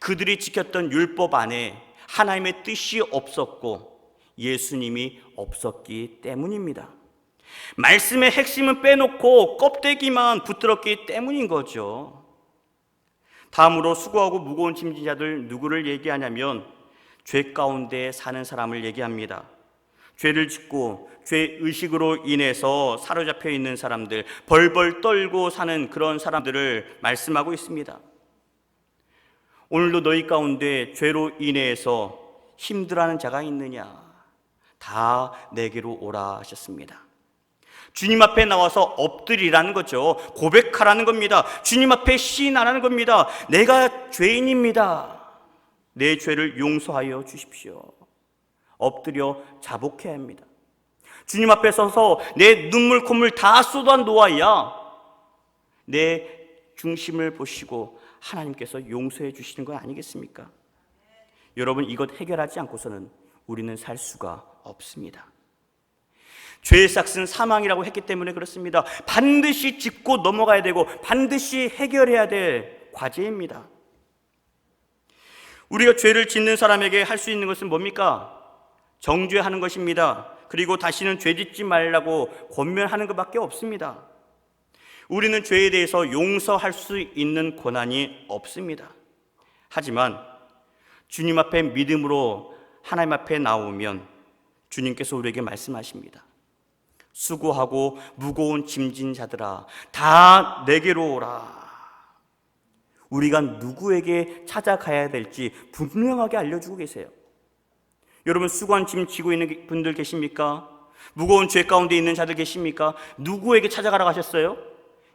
그들이 지켰던 율법 안에 하나님의 뜻이 없었고 예수님이 없었기 때문입니다. 말씀의 핵심은 빼놓고 껍데기만 붙들었기 때문인 거죠. 다음으로 수고하고 무거운 짐진 자들 누구를 얘기하냐면 죄 가운데 사는 사람을 얘기합니다. 죄를 짓고 죄 의식으로 인해서 사로잡혀 있는 사람들, 벌벌 떨고 사는 그런 사람들을 말씀하고 있습니다. 오늘도 너희 가운데 죄로 인해서 힘들어하는 자가 있느냐? 다 내게로 오라 하셨습니다. 주님 앞에 나와서 엎드리라는 거죠. 고백하라는 겁니다. 주님 앞에 시인하라는 겁니다. 내가 죄인입니다. 내 죄를 용서하여 주십시오. 엎드려 자복해야 합니다. 주님 앞에 서서 내 눈물 콧물 다 쏟아 놓아야 내 중심을 보시고 하나님께서 용서해 주시는 건 아니겠습니까? 여러분, 이것 해결하지 않고서는 우리는 살 수가 없습니다. 죄의 삭은 사망이라고 했기 때문에 그렇습니다. 반드시 짚고 넘어가야 되고 반드시 해결해야 될 과제입니다. 우리가 죄를 짓는 사람에게 할 수 있는 것은 뭡니까? 정죄하는 것입니다. 그리고 다시는 죄 짓지 말라고 권면하는 것밖에 없습니다. 우리는 죄에 대해서 용서할 수 있는 권한이 없습니다. 하지만 주님 앞에 믿음으로 하나님 앞에 나오면 주님께서 우리에게 말씀하십니다. 수고하고 무거운 짐진 자들아, 다 내게로 오라. 우리가 누구에게 찾아가야 될지 분명하게 알려주고 계세요. 여러분, 수고한 짐 지고 있는 분들 계십니까? 무거운 죄 가운데 있는 자들 계십니까? 누구에게 찾아가라 하셨어요?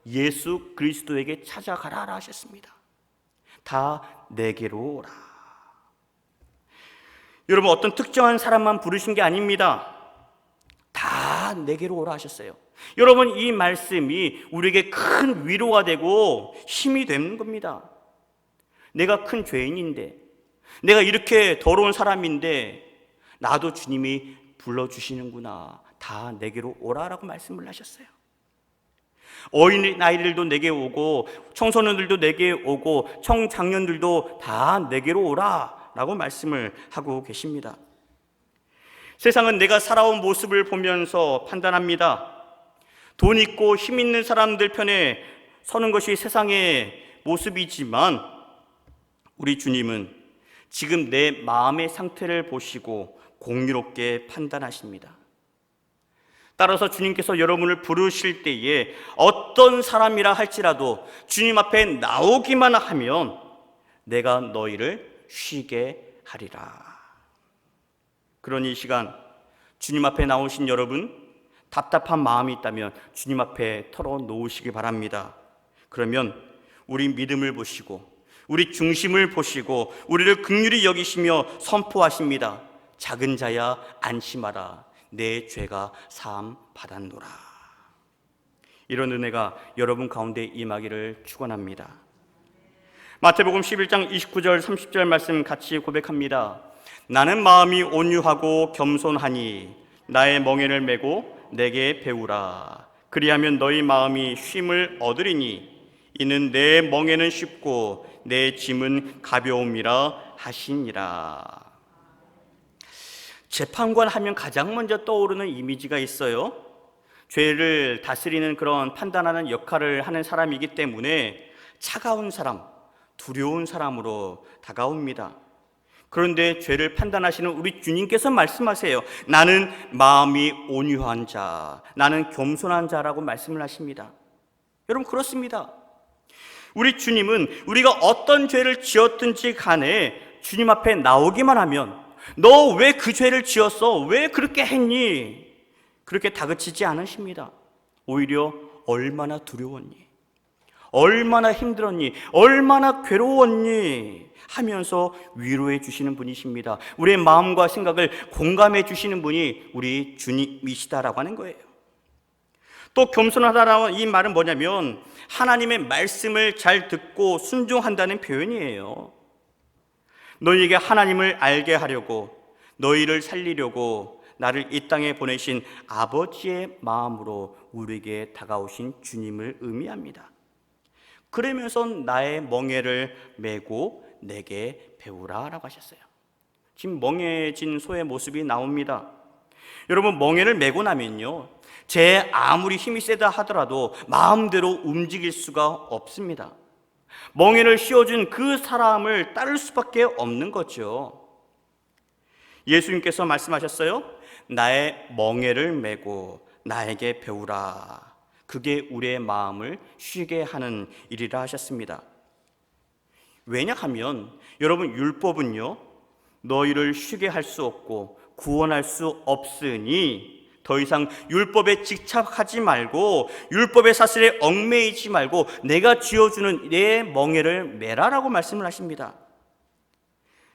예수 그리스도에게 찾아가라 하셨습니다. 다 내게로 오라. 여러분, 어떤 특정한 사람만 부르신 게 아닙니다. 다 내게로 오라 하셨어요. 여러분, 이 말씀이 우리에게 큰 위로가 되고 힘이 되는 겁니다. 내가 큰 죄인인데, 내가 이렇게 더러운 사람인데 나도 주님이 불러주시는구나. 다 내게로 오라라고 말씀을 하셨어요. 어린아이들도 내게 오고 청소년들도 내게 오고 청장년들도 다 내게로 오라라고 말씀을 하고 계십니다. 세상은 내가 살아온 모습을 보면서 판단합니다. 돈 있고 힘 있는 사람들 편에 서는 것이 세상의 모습이지만 우리 주님은 지금 내 마음의 상태를 보시고 공유롭게 판단하십니다. 따라서 주님께서 여러분을 부르실 때에 어떤 사람이라 할지라도 주님 앞에 나오기만 하면 내가 너희를 쉬게 하리라. 그러니 이 시간 주님 앞에 나오신 여러분, 답답한 마음이 있다면 주님 앞에 털어놓으시기 바랍니다. 그러면 우리 믿음을 보시고 우리 중심을 보시고 우리를 긍휼히 여기시며 선포하십니다. 작은 자야 안심하라. 내 죄가 사함 받았노라. 이런 은혜가 여러분 가운데 임하기를 축원합니다. 마태복음 11장 29절 30절 말씀 같이 고백합니다. 나는 마음이 온유하고 겸손하니 나의 멍에를 메고 내게 배우라. 그리하면 너희 마음이 쉼을 얻으리니 이는 내 멍에는 쉽고 내 짐은 가벼움이라 하시니라. 재판관 하면 가장 먼저 떠오르는 이미지가 있어요. 죄를 다스리는 그런 판단하는 역할을 하는 사람이기 때문에 차가운 사람, 두려운 사람으로 다가옵니다. 그런데 죄를 판단하시는 우리 주님께서 말씀하세요. 나는 마음이 온유한 자, 나는 겸손한 자라고 말씀을 하십니다. 여러분, 그렇습니다. 우리 주님은 우리가 어떤 죄를 지었든지 간에 주님 앞에 나오기만 하면 너 왜 그 죄를 지었어? 왜 그렇게 했니? 그렇게 다그치지 않으십니다. 오히려 얼마나 두려웠니? 얼마나 힘들었니? 얼마나 괴로웠니? 하면서 위로해 주시는 분이십니다. 우리의 마음과 생각을 공감해 주시는 분이 우리 주님이시다라고 하는 거예요. 또 겸손하다라는 이 말은 뭐냐면 하나님의 말씀을 잘 듣고 순종한다는 표현이에요. 너희에게 하나님을 알게 하려고 너희를 살리려고 나를 이 땅에 보내신 아버지의 마음으로 우리에게 다가오신 주님을 의미합니다. 그러면서 나의 멍에를 메고 내게 배우라 라고 하셨어요. 지금 멍해진 소의 모습이 나옵니다. 여러분, 멍에를 메고 나면요 제 아무리 힘이 세다 하더라도 마음대로 움직일 수가 없습니다. 멍에를 씌워준 그 사람을 따를 수밖에 없는 거죠. 예수님께서 말씀하셨어요. 나의 멍에를 메고 나에게 배우라. 그게 우리의 마음을 쉬게 하는 일이라 하셨습니다. 왜냐하면 여러분, 율법은요, 너희를 쉬게 할 수 없고 구원할 수 없으니 더 이상 율법에 집착하지 말고 율법의 사슬에 얽매이지 말고 내가 쥐어주는 내 멍에를 메라라고 말씀을 하십니다.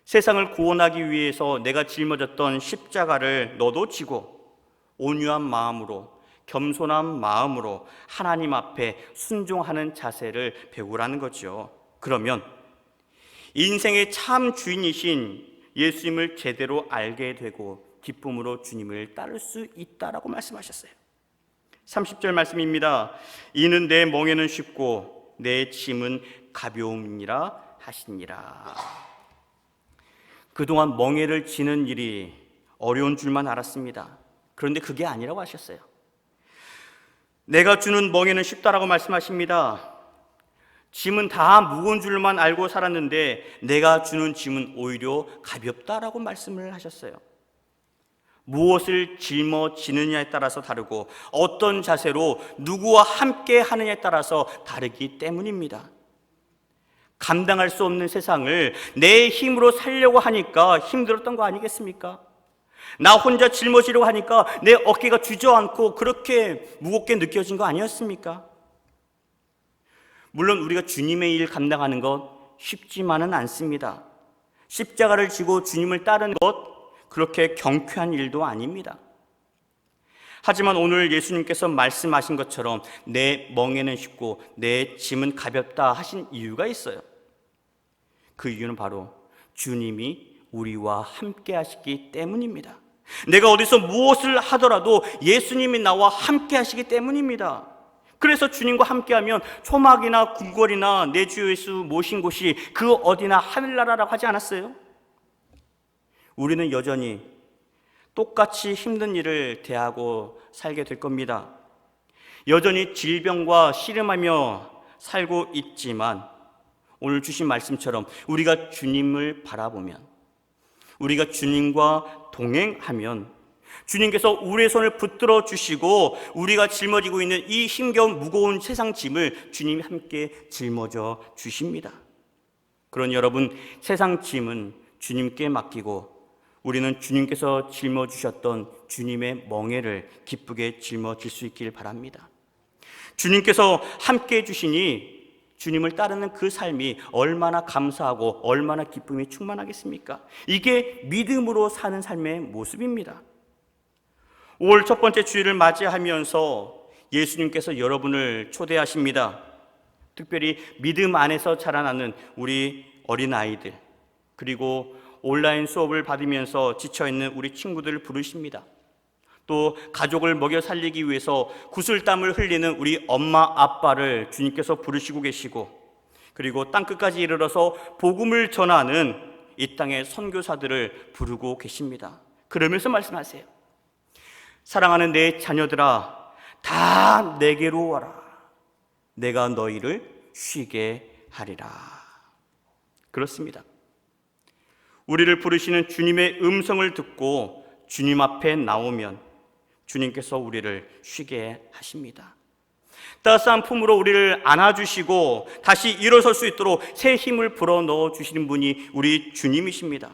세상을 구원하기 위해서 내가 짊어졌던 십자가를 너도 지고 온유한 마음으로, 겸손한 마음으로 하나님 앞에 순종하는 자세를 배우라는 거죠. 그러면 인생의 참 주인이신 예수님을 제대로 알게 되고 기쁨으로 주님을 따를 수 있다라고 말씀하셨어요. 30절 말씀입니다. 이는 내 멍에는 쉽고 내 짐은 가벼움이니라 하시니라. 그동안 멍에를 지는 일이 어려운 줄만 알았습니다. 그런데 그게 아니라고 하셨어요. 내가 주는 멍에는 쉽다라고 말씀하십니다. 짐은 다 무거운 줄만 알고 살았는데 내가 주는 짐은 오히려 가볍다라고 말씀을 하셨어요. 무엇을 짊어지느냐에 따라서 다르고 어떤 자세로 누구와 함께 하느냐에 따라서 다르기 때문입니다. 감당할 수 없는 세상을 내 힘으로 살려고 하니까 힘들었던 거 아니겠습니까? 나 혼자 짊어지려고 하니까 내 어깨가 주저앉고 그렇게 무겁게 느껴진 거 아니었습니까? 물론 우리가 주님의 일 감당하는 것 쉽지만은 않습니다. 십자가를 지고 주님을 따르는 것 그렇게 경쾌한 일도 아닙니다. 하지만 오늘 예수님께서 말씀하신 것처럼 내 멍에는 쉽고 내 짐은 가볍다 하신 이유가 있어요. 그 이유는 바로 주님이 우리와 함께 하시기 때문입니다. 내가 어디서 무엇을 하더라도 예수님이 나와 함께 하시기 때문입니다. 그래서 주님과 함께하면 초막이나 궁궐이나 내 주 예수 모신 곳이 그 어디나 하늘나라라고 하지 않았어요? 우리는 여전히 똑같이 힘든 일을 대하고 살게 될 겁니다. 여전히 질병과 씨름하며 살고 있지만 오늘 주신 말씀처럼 우리가 주님을 바라보면, 우리가 주님과 동행하면 주님께서 우리의 손을 붙들어 주시고 우리가 짊어지고 있는 이 힘겨운 무거운 세상 짐을 주님이 함께 짊어져 주십니다. 그러니 여러분, 세상 짐은 주님께 맡기고 우리는 주님께서 짊어주셨던 주님의 멍에를 기쁘게 짊어질 수 있길 바랍니다. 주님께서 함께 해주시니 주님을 따르는 그 삶이 얼마나 감사하고 얼마나 기쁨이 충만하겠습니까? 이게 믿음으로 사는 삶의 모습입니다. 5월 첫 번째 주일을 맞이하면서 예수님께서 여러분을 초대하십니다. 특별히 믿음 안에서 자라나는 우리 어린아이들, 그리고 온라인 수업을 받으면서 지쳐있는 우리 친구들을 부르십니다. 또 가족을 먹여 살리기 위해서 구슬땀을 흘리는 우리 엄마 아빠를 주님께서 부르시고 계시고, 그리고 땅끝까지 이르러서 복음을 전하는 이 땅의 선교사들을 부르고 계십니다. 그러면서 말씀하세요. 사랑하는 내 자녀들아, 다 내게로 와라. 내가 너희를 쉬게 하리라. 그렇습니다. 우리를 부르시는 주님의 음성을 듣고 주님 앞에 나오면 주님께서 우리를 쉬게 하십니다. 따스한 품으로 우리를 안아주시고 다시 일어설 수 있도록 새 힘을 불어넣어 주시는 분이 우리 주님이십니다.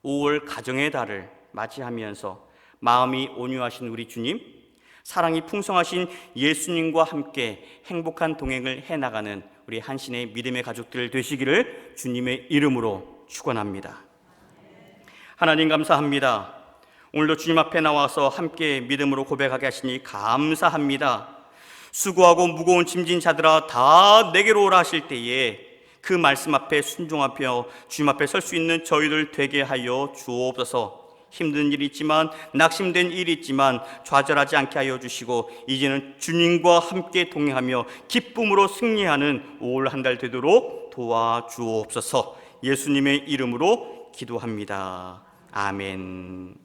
5월 가정의 달을 맞이하면서 마음이 온유하신 우리 주님, 사랑이 풍성하신 예수님과 함께 행복한 동행을 해나가는 우리 한신의 믿음의 가족들 되시기를 주님의 이름으로 축원합니다. 하나님 감사합니다. 오늘도 주님 앞에 나와서 함께 믿음으로 고백하게 하시니 감사합니다. 수고하고 무거운 짐진 자들아 다 내게로 오라 하실 때에 그 말씀 앞에 순종하며 주님 앞에 설 수 있는 저희들 되게 하여 주옵소서. 힘든 일이 있지만, 낙심된 일이 있지만 좌절하지 않게 하여 주시고 이제는 주님과 함께 동행하며 기쁨으로 승리하는 5월 한 달 되도록 도와주옵소서. 예수님의 이름으로 기도합니다. 아멘.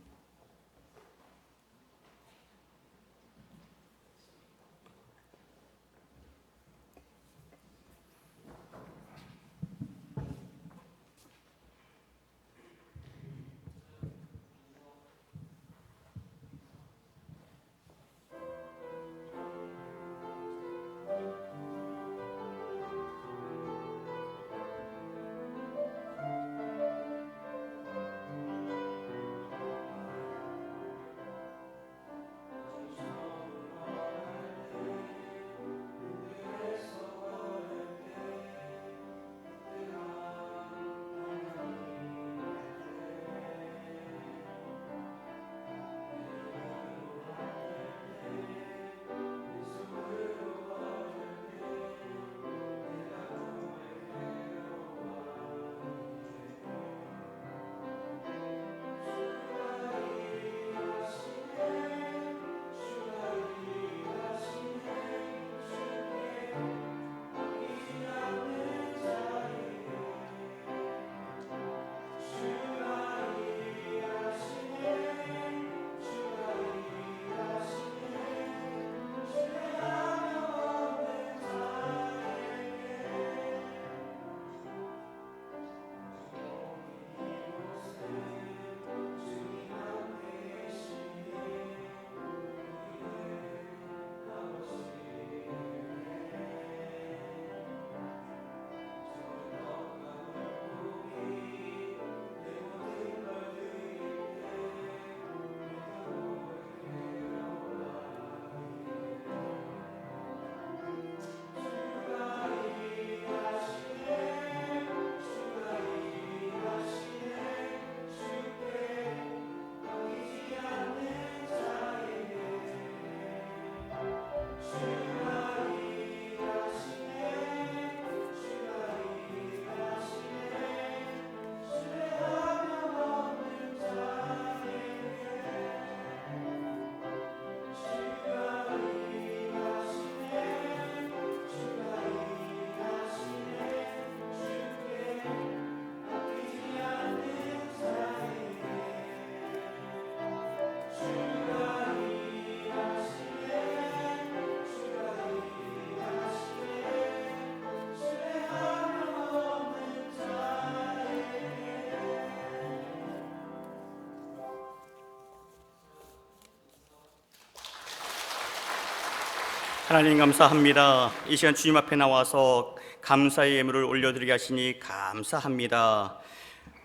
하나님 감사합니다. 이 시간 주님 앞에 나와서 감사의 예물을 올려드리게 하시니 감사합니다.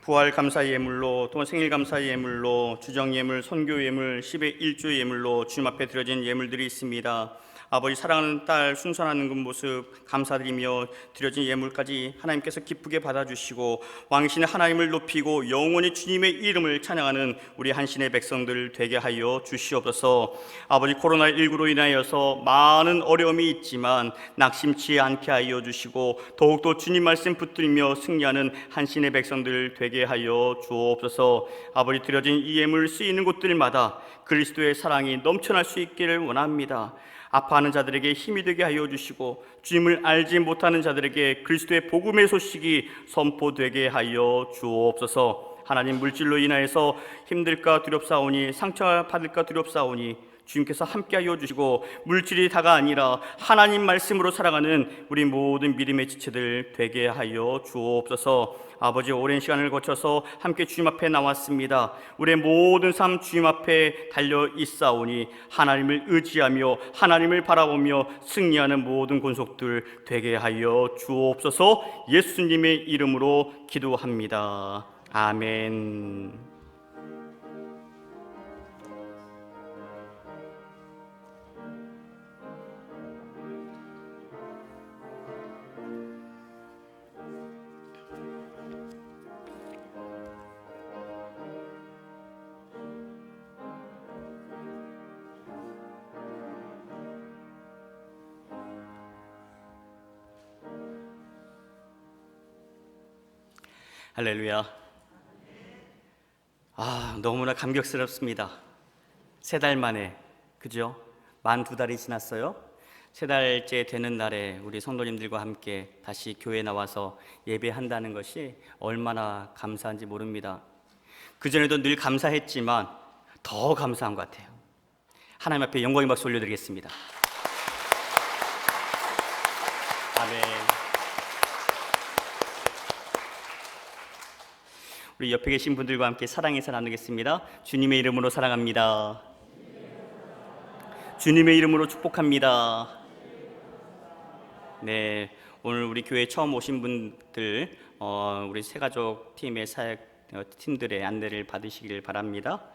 부활 감사 예물로, 또 생일 감사 예물로, 주정 예물, 선교 예물, 10의 1조 예물로 주님 앞에 드려진 예물들이 있습니다. 아버지 사랑하는 딸 순선하는 그 모습 감사드리며 드려진 예물까지 하나님께서 기쁘게 받아주시고 왕신의 하나님을 높이고 영원히 주님의 이름을 찬양하는 우리 한신의 백성들 되게 하여 주시옵소서. 아버지 코로나19로 인하여서 많은 어려움이 있지만 낙심치 않게 하여 주시고 더욱더 주님 말씀 붙들며 승리하는 한신의 백성들 되게 하여 주옵소서. 아버지 드려진 이 예물 쓰이는 곳들마다 그리스도의 사랑이 넘쳐날 수 있기를 원합니다. 아파하는 자들에게 힘이 되게 하여 주시고 주님을 알지 못하는 자들에게 그리스도의 복음의 소식이 선포되게 하여 주옵소서. 하나님, 물질로 인하여서 힘들까 두렵사오니 상처받을까 두렵사오니 주님께서 함께하여 주시고 물질이 다가 아니라 하나님 말씀으로 살아가는 우리 모든 믿음의 지체들 되게 하여 주옵소서. 아버지, 오랜 시간을 거쳐서 함께 주님 앞에 나왔습니다. 우리의 모든 삶 주님 앞에 달려 있사오니 하나님을 의지하며 하나님을 바라보며 승리하는 모든 권속들 되게 하여 주옵소서. 예수님의 이름으로 기도합니다. 아멘. 할렐루야. 너무나 감격스럽습니다. 3달 만에, 그죠? 만 2달이 지났어요. 3달째 되는 날에 우리 성도님들과 함께 다시 교회에 나와서 예배한다는 것이 얼마나 감사한지 모릅니다. 그전에도 늘 감사했지만 더 감사한 것 같아요. 하나님 앞에 영광의 박수 올려드리겠습니다. 아멘. 우리 옆에 계신 분들과 함께 사랑의 인사 나누겠습니다. 주님의 이름으로 사랑합니다. 주님의 이름으로 축복합니다. 네, 오늘 우리 교회 처음 오신 분들, 우리 새가족 팀의 사역 팀들의 안내를 받으시길 바랍니다.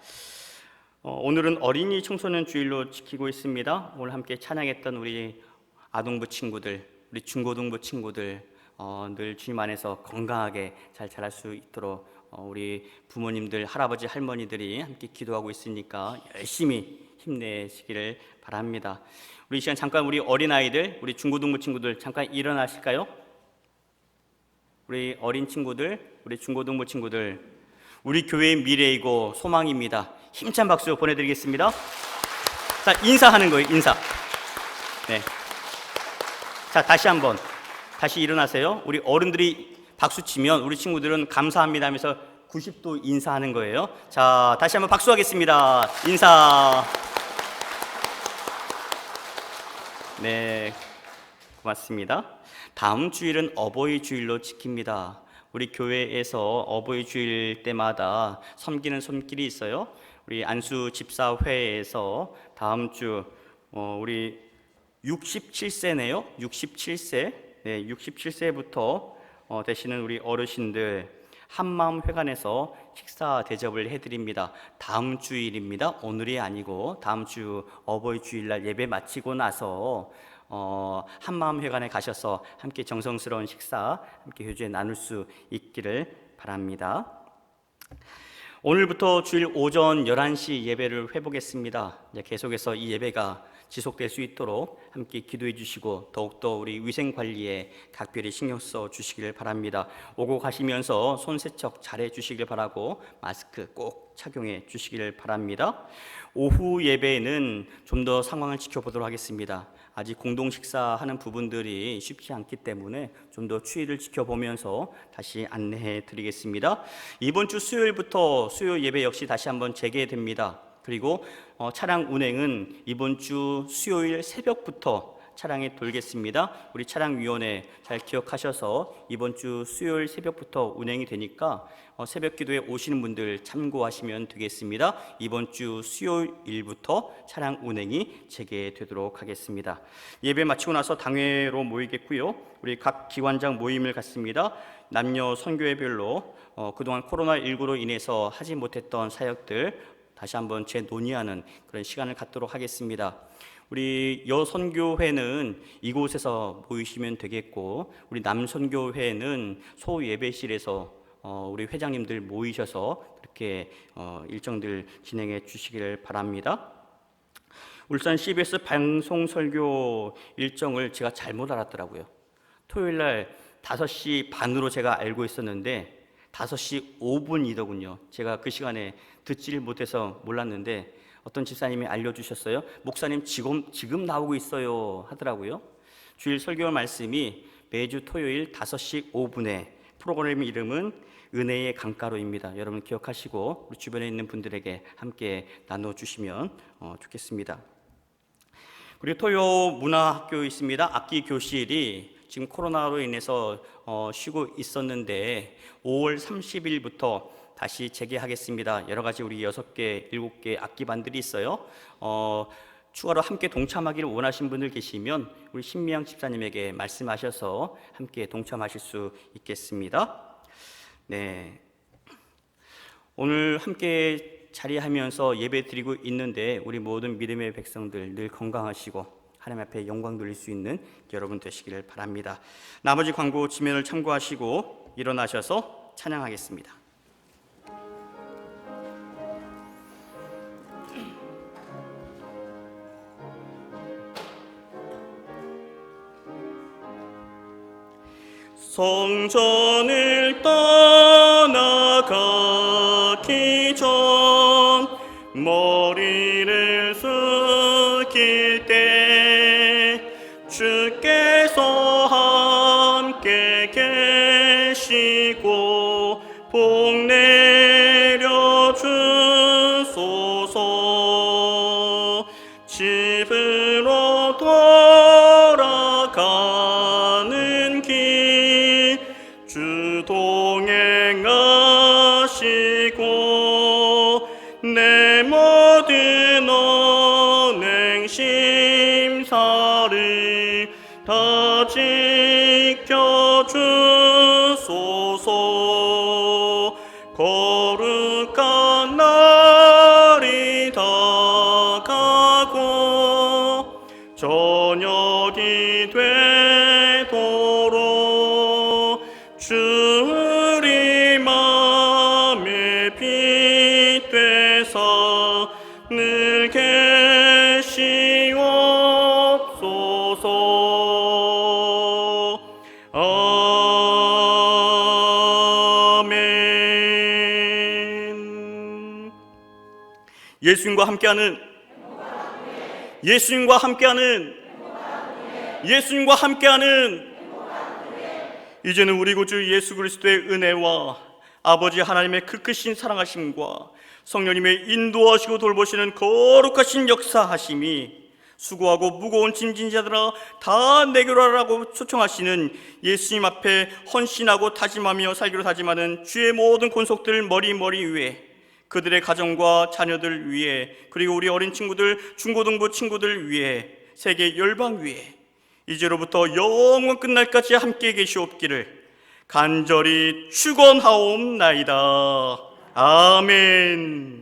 오늘은 어린이 청소년 주일로 지키고 있습니다. 오늘 함께 찬양했던 우리 아동부 친구들, 우리 중고등부 친구들, 늘 주님 안에서 건강하게 잘 자랄 수 있도록 우리 부모님들, 할아버지, 할머니들이 함께 기도하고 있으니까 열심히 힘내시기를 바랍니다. 우리 이 시간 잠깐 우리 어린아이들, 우리 중고등부 친구들 잠깐 일어나실까요? 우리 어린 친구들, 우리 중고등부 친구들, 우리 교회의 미래이고 소망입니다. 힘찬 박수 보내드리겠습니다. 자, 인사하는 거예요, 인사. 네. 자, 다시 일어나세요. 우리 어른들이 박수 치면 우리 친구들은 감사합니다 하면서 90도 인사하는 거예요. 자, 다시 한번 박수하겠습니다. 인사. 네, 고맙습니다. 다음 주일은 어버이 주일로 지킵니다. 우리 교회에서 어버이 주일 때마다 섬기는 손길이 있어요. 우리 안수 집사회에서 다음 주 우리 67세네요. 67세. 네, 67세부터 되시는 우리 어르신들 한마음회관에서 식사 대접을 해드립니다. 다음 주일입니다. 오늘이 아니고 다음 주 어버이 주일날 예배 마치고 나서 한마음회관에 가셔서 함께 정성스러운 식사 함께 교제에 나눌 수 있기를 바랍니다. 오늘부터 주일 오전 11시 예배를 해보겠습니다. 계속해서 이 예배가 지속될 수 있도록 함께 기도해 주시고 더욱더 우리 위생관리에 각별히 신경 써 주시기를 바랍니다. 오고 가시면서 손 세척 잘해 주시길 바라고 마스크 꼭 착용해 주시기를 바랍니다. 오후 예배는 좀 더 상황을 지켜보도록 하겠습니다. 아직 공동 식사하는 부분들이 쉽지 않기 때문에 좀 더 추이를 지켜보면서 다시 안내해 드리겠습니다. 이번 주 수요일부터 수요 예배 역시 다시 한번 재개됩니다. 그리고 차량 운행은 이번 주 수요일 새벽부터 차량에 돌겠습니다. 우리 차량위원회 잘 기억하셔서 이번 주 수요일 새벽부터 운행이 되니까 새벽 기도에 오시는 분들 참고하시면 되겠습니다. 이번 주 수요일부터 차량 운행이 재개되도록 하겠습니다. 예배 마치고 나서 당회로 모이겠고요. 우리 각 기관장 모임을 갖습니다. 남녀 선교회별로 그동안 코로나19로 인해서 하지 못했던 사역들 다시 한번 재논의하는 그런 시간을 갖도록 하겠습니다. 우리 여선교회는 이곳에서 모이시면 되겠고, 우리 남선교회는 소예배실에서 우리 회장님들 모이셔서 그렇게 일정들 진행해 주시기를 바랍니다. 울산 CBS 방송설교 일정을 제가 잘못 알았더라고요. 토요일 날 5시 반으로 제가 알고 있었는데 5시 5분이더군요. 제가 그 시간에 듣지를 못해서 몰랐는데 어떤 집사님이 알려주셨어요. 목사님 지금 나오고 있어요 하더라고요. 주일 설교 말씀이 매주 토요일 5시 5분에 프로그램 이름은 은혜의 강가로입니다. 여러분 기억하시고 우리 주변에 있는 분들에게 함께 나눠주시면 좋겠습니다. 그리고 토요 문화학교 있습니다. 악기 교실이 지금 코로나로 인해서 쉬고 있었는데 5월 30일부터 다시 재개하겠습니다. 여러 가지 우리 6개, 7개 악기반들이 있어요. 추가로 함께 동참하기를 원하신 분들 계시면 우리 신미양 집사님에게 말씀하셔서 함께 동참하실 수 있겠습니다. 네, 오늘 함께 자리하면서 예배 드리고 있는데 우리 모든 믿음의 백성들 늘 건강하시고 하나님 앞에 영광 돌릴 수 있는 여러분 되시기를 바랍니다. 나머지 광고 지면을 참고하시고 일어나셔서 찬양하겠습니다. 성전을 떠나가기 전 머리를 숙일 때 주께서 함께 계시고 복 내려 주소서. 집으로 돌아가는 길 주 동행하시고 내 모든 언행 심사를 다 지켜주소서. 거룩한 날이 다가고 저녁이 되도록 주리 맘에 빛 되사 늘 계시옵소서. 아멘. 예수님과 함께하는 예수님과 함께하는 예수님과 함께하는 이제는 우리 구주 예수 그리스도의 은혜와 아버지 하나님의 그 크신 사랑하심과 성령님의 인도하시고 돌보시는 거룩하신 역사하심이 수고하고 무거운 짐진 자들아 다 내게로 하라고 초청하시는 예수님 앞에 헌신하고 다짐하며 살기로 다짐하는 주의 모든 권속들 머리 위에 그들의 가정과 자녀들 위에 그리고 우리 어린 친구들 중고등부 친구들 위에 세계 열방 위에 이제로부터 영원 끝날까지 함께 계시옵기를 간절히 축원하옵나이다. 아멘.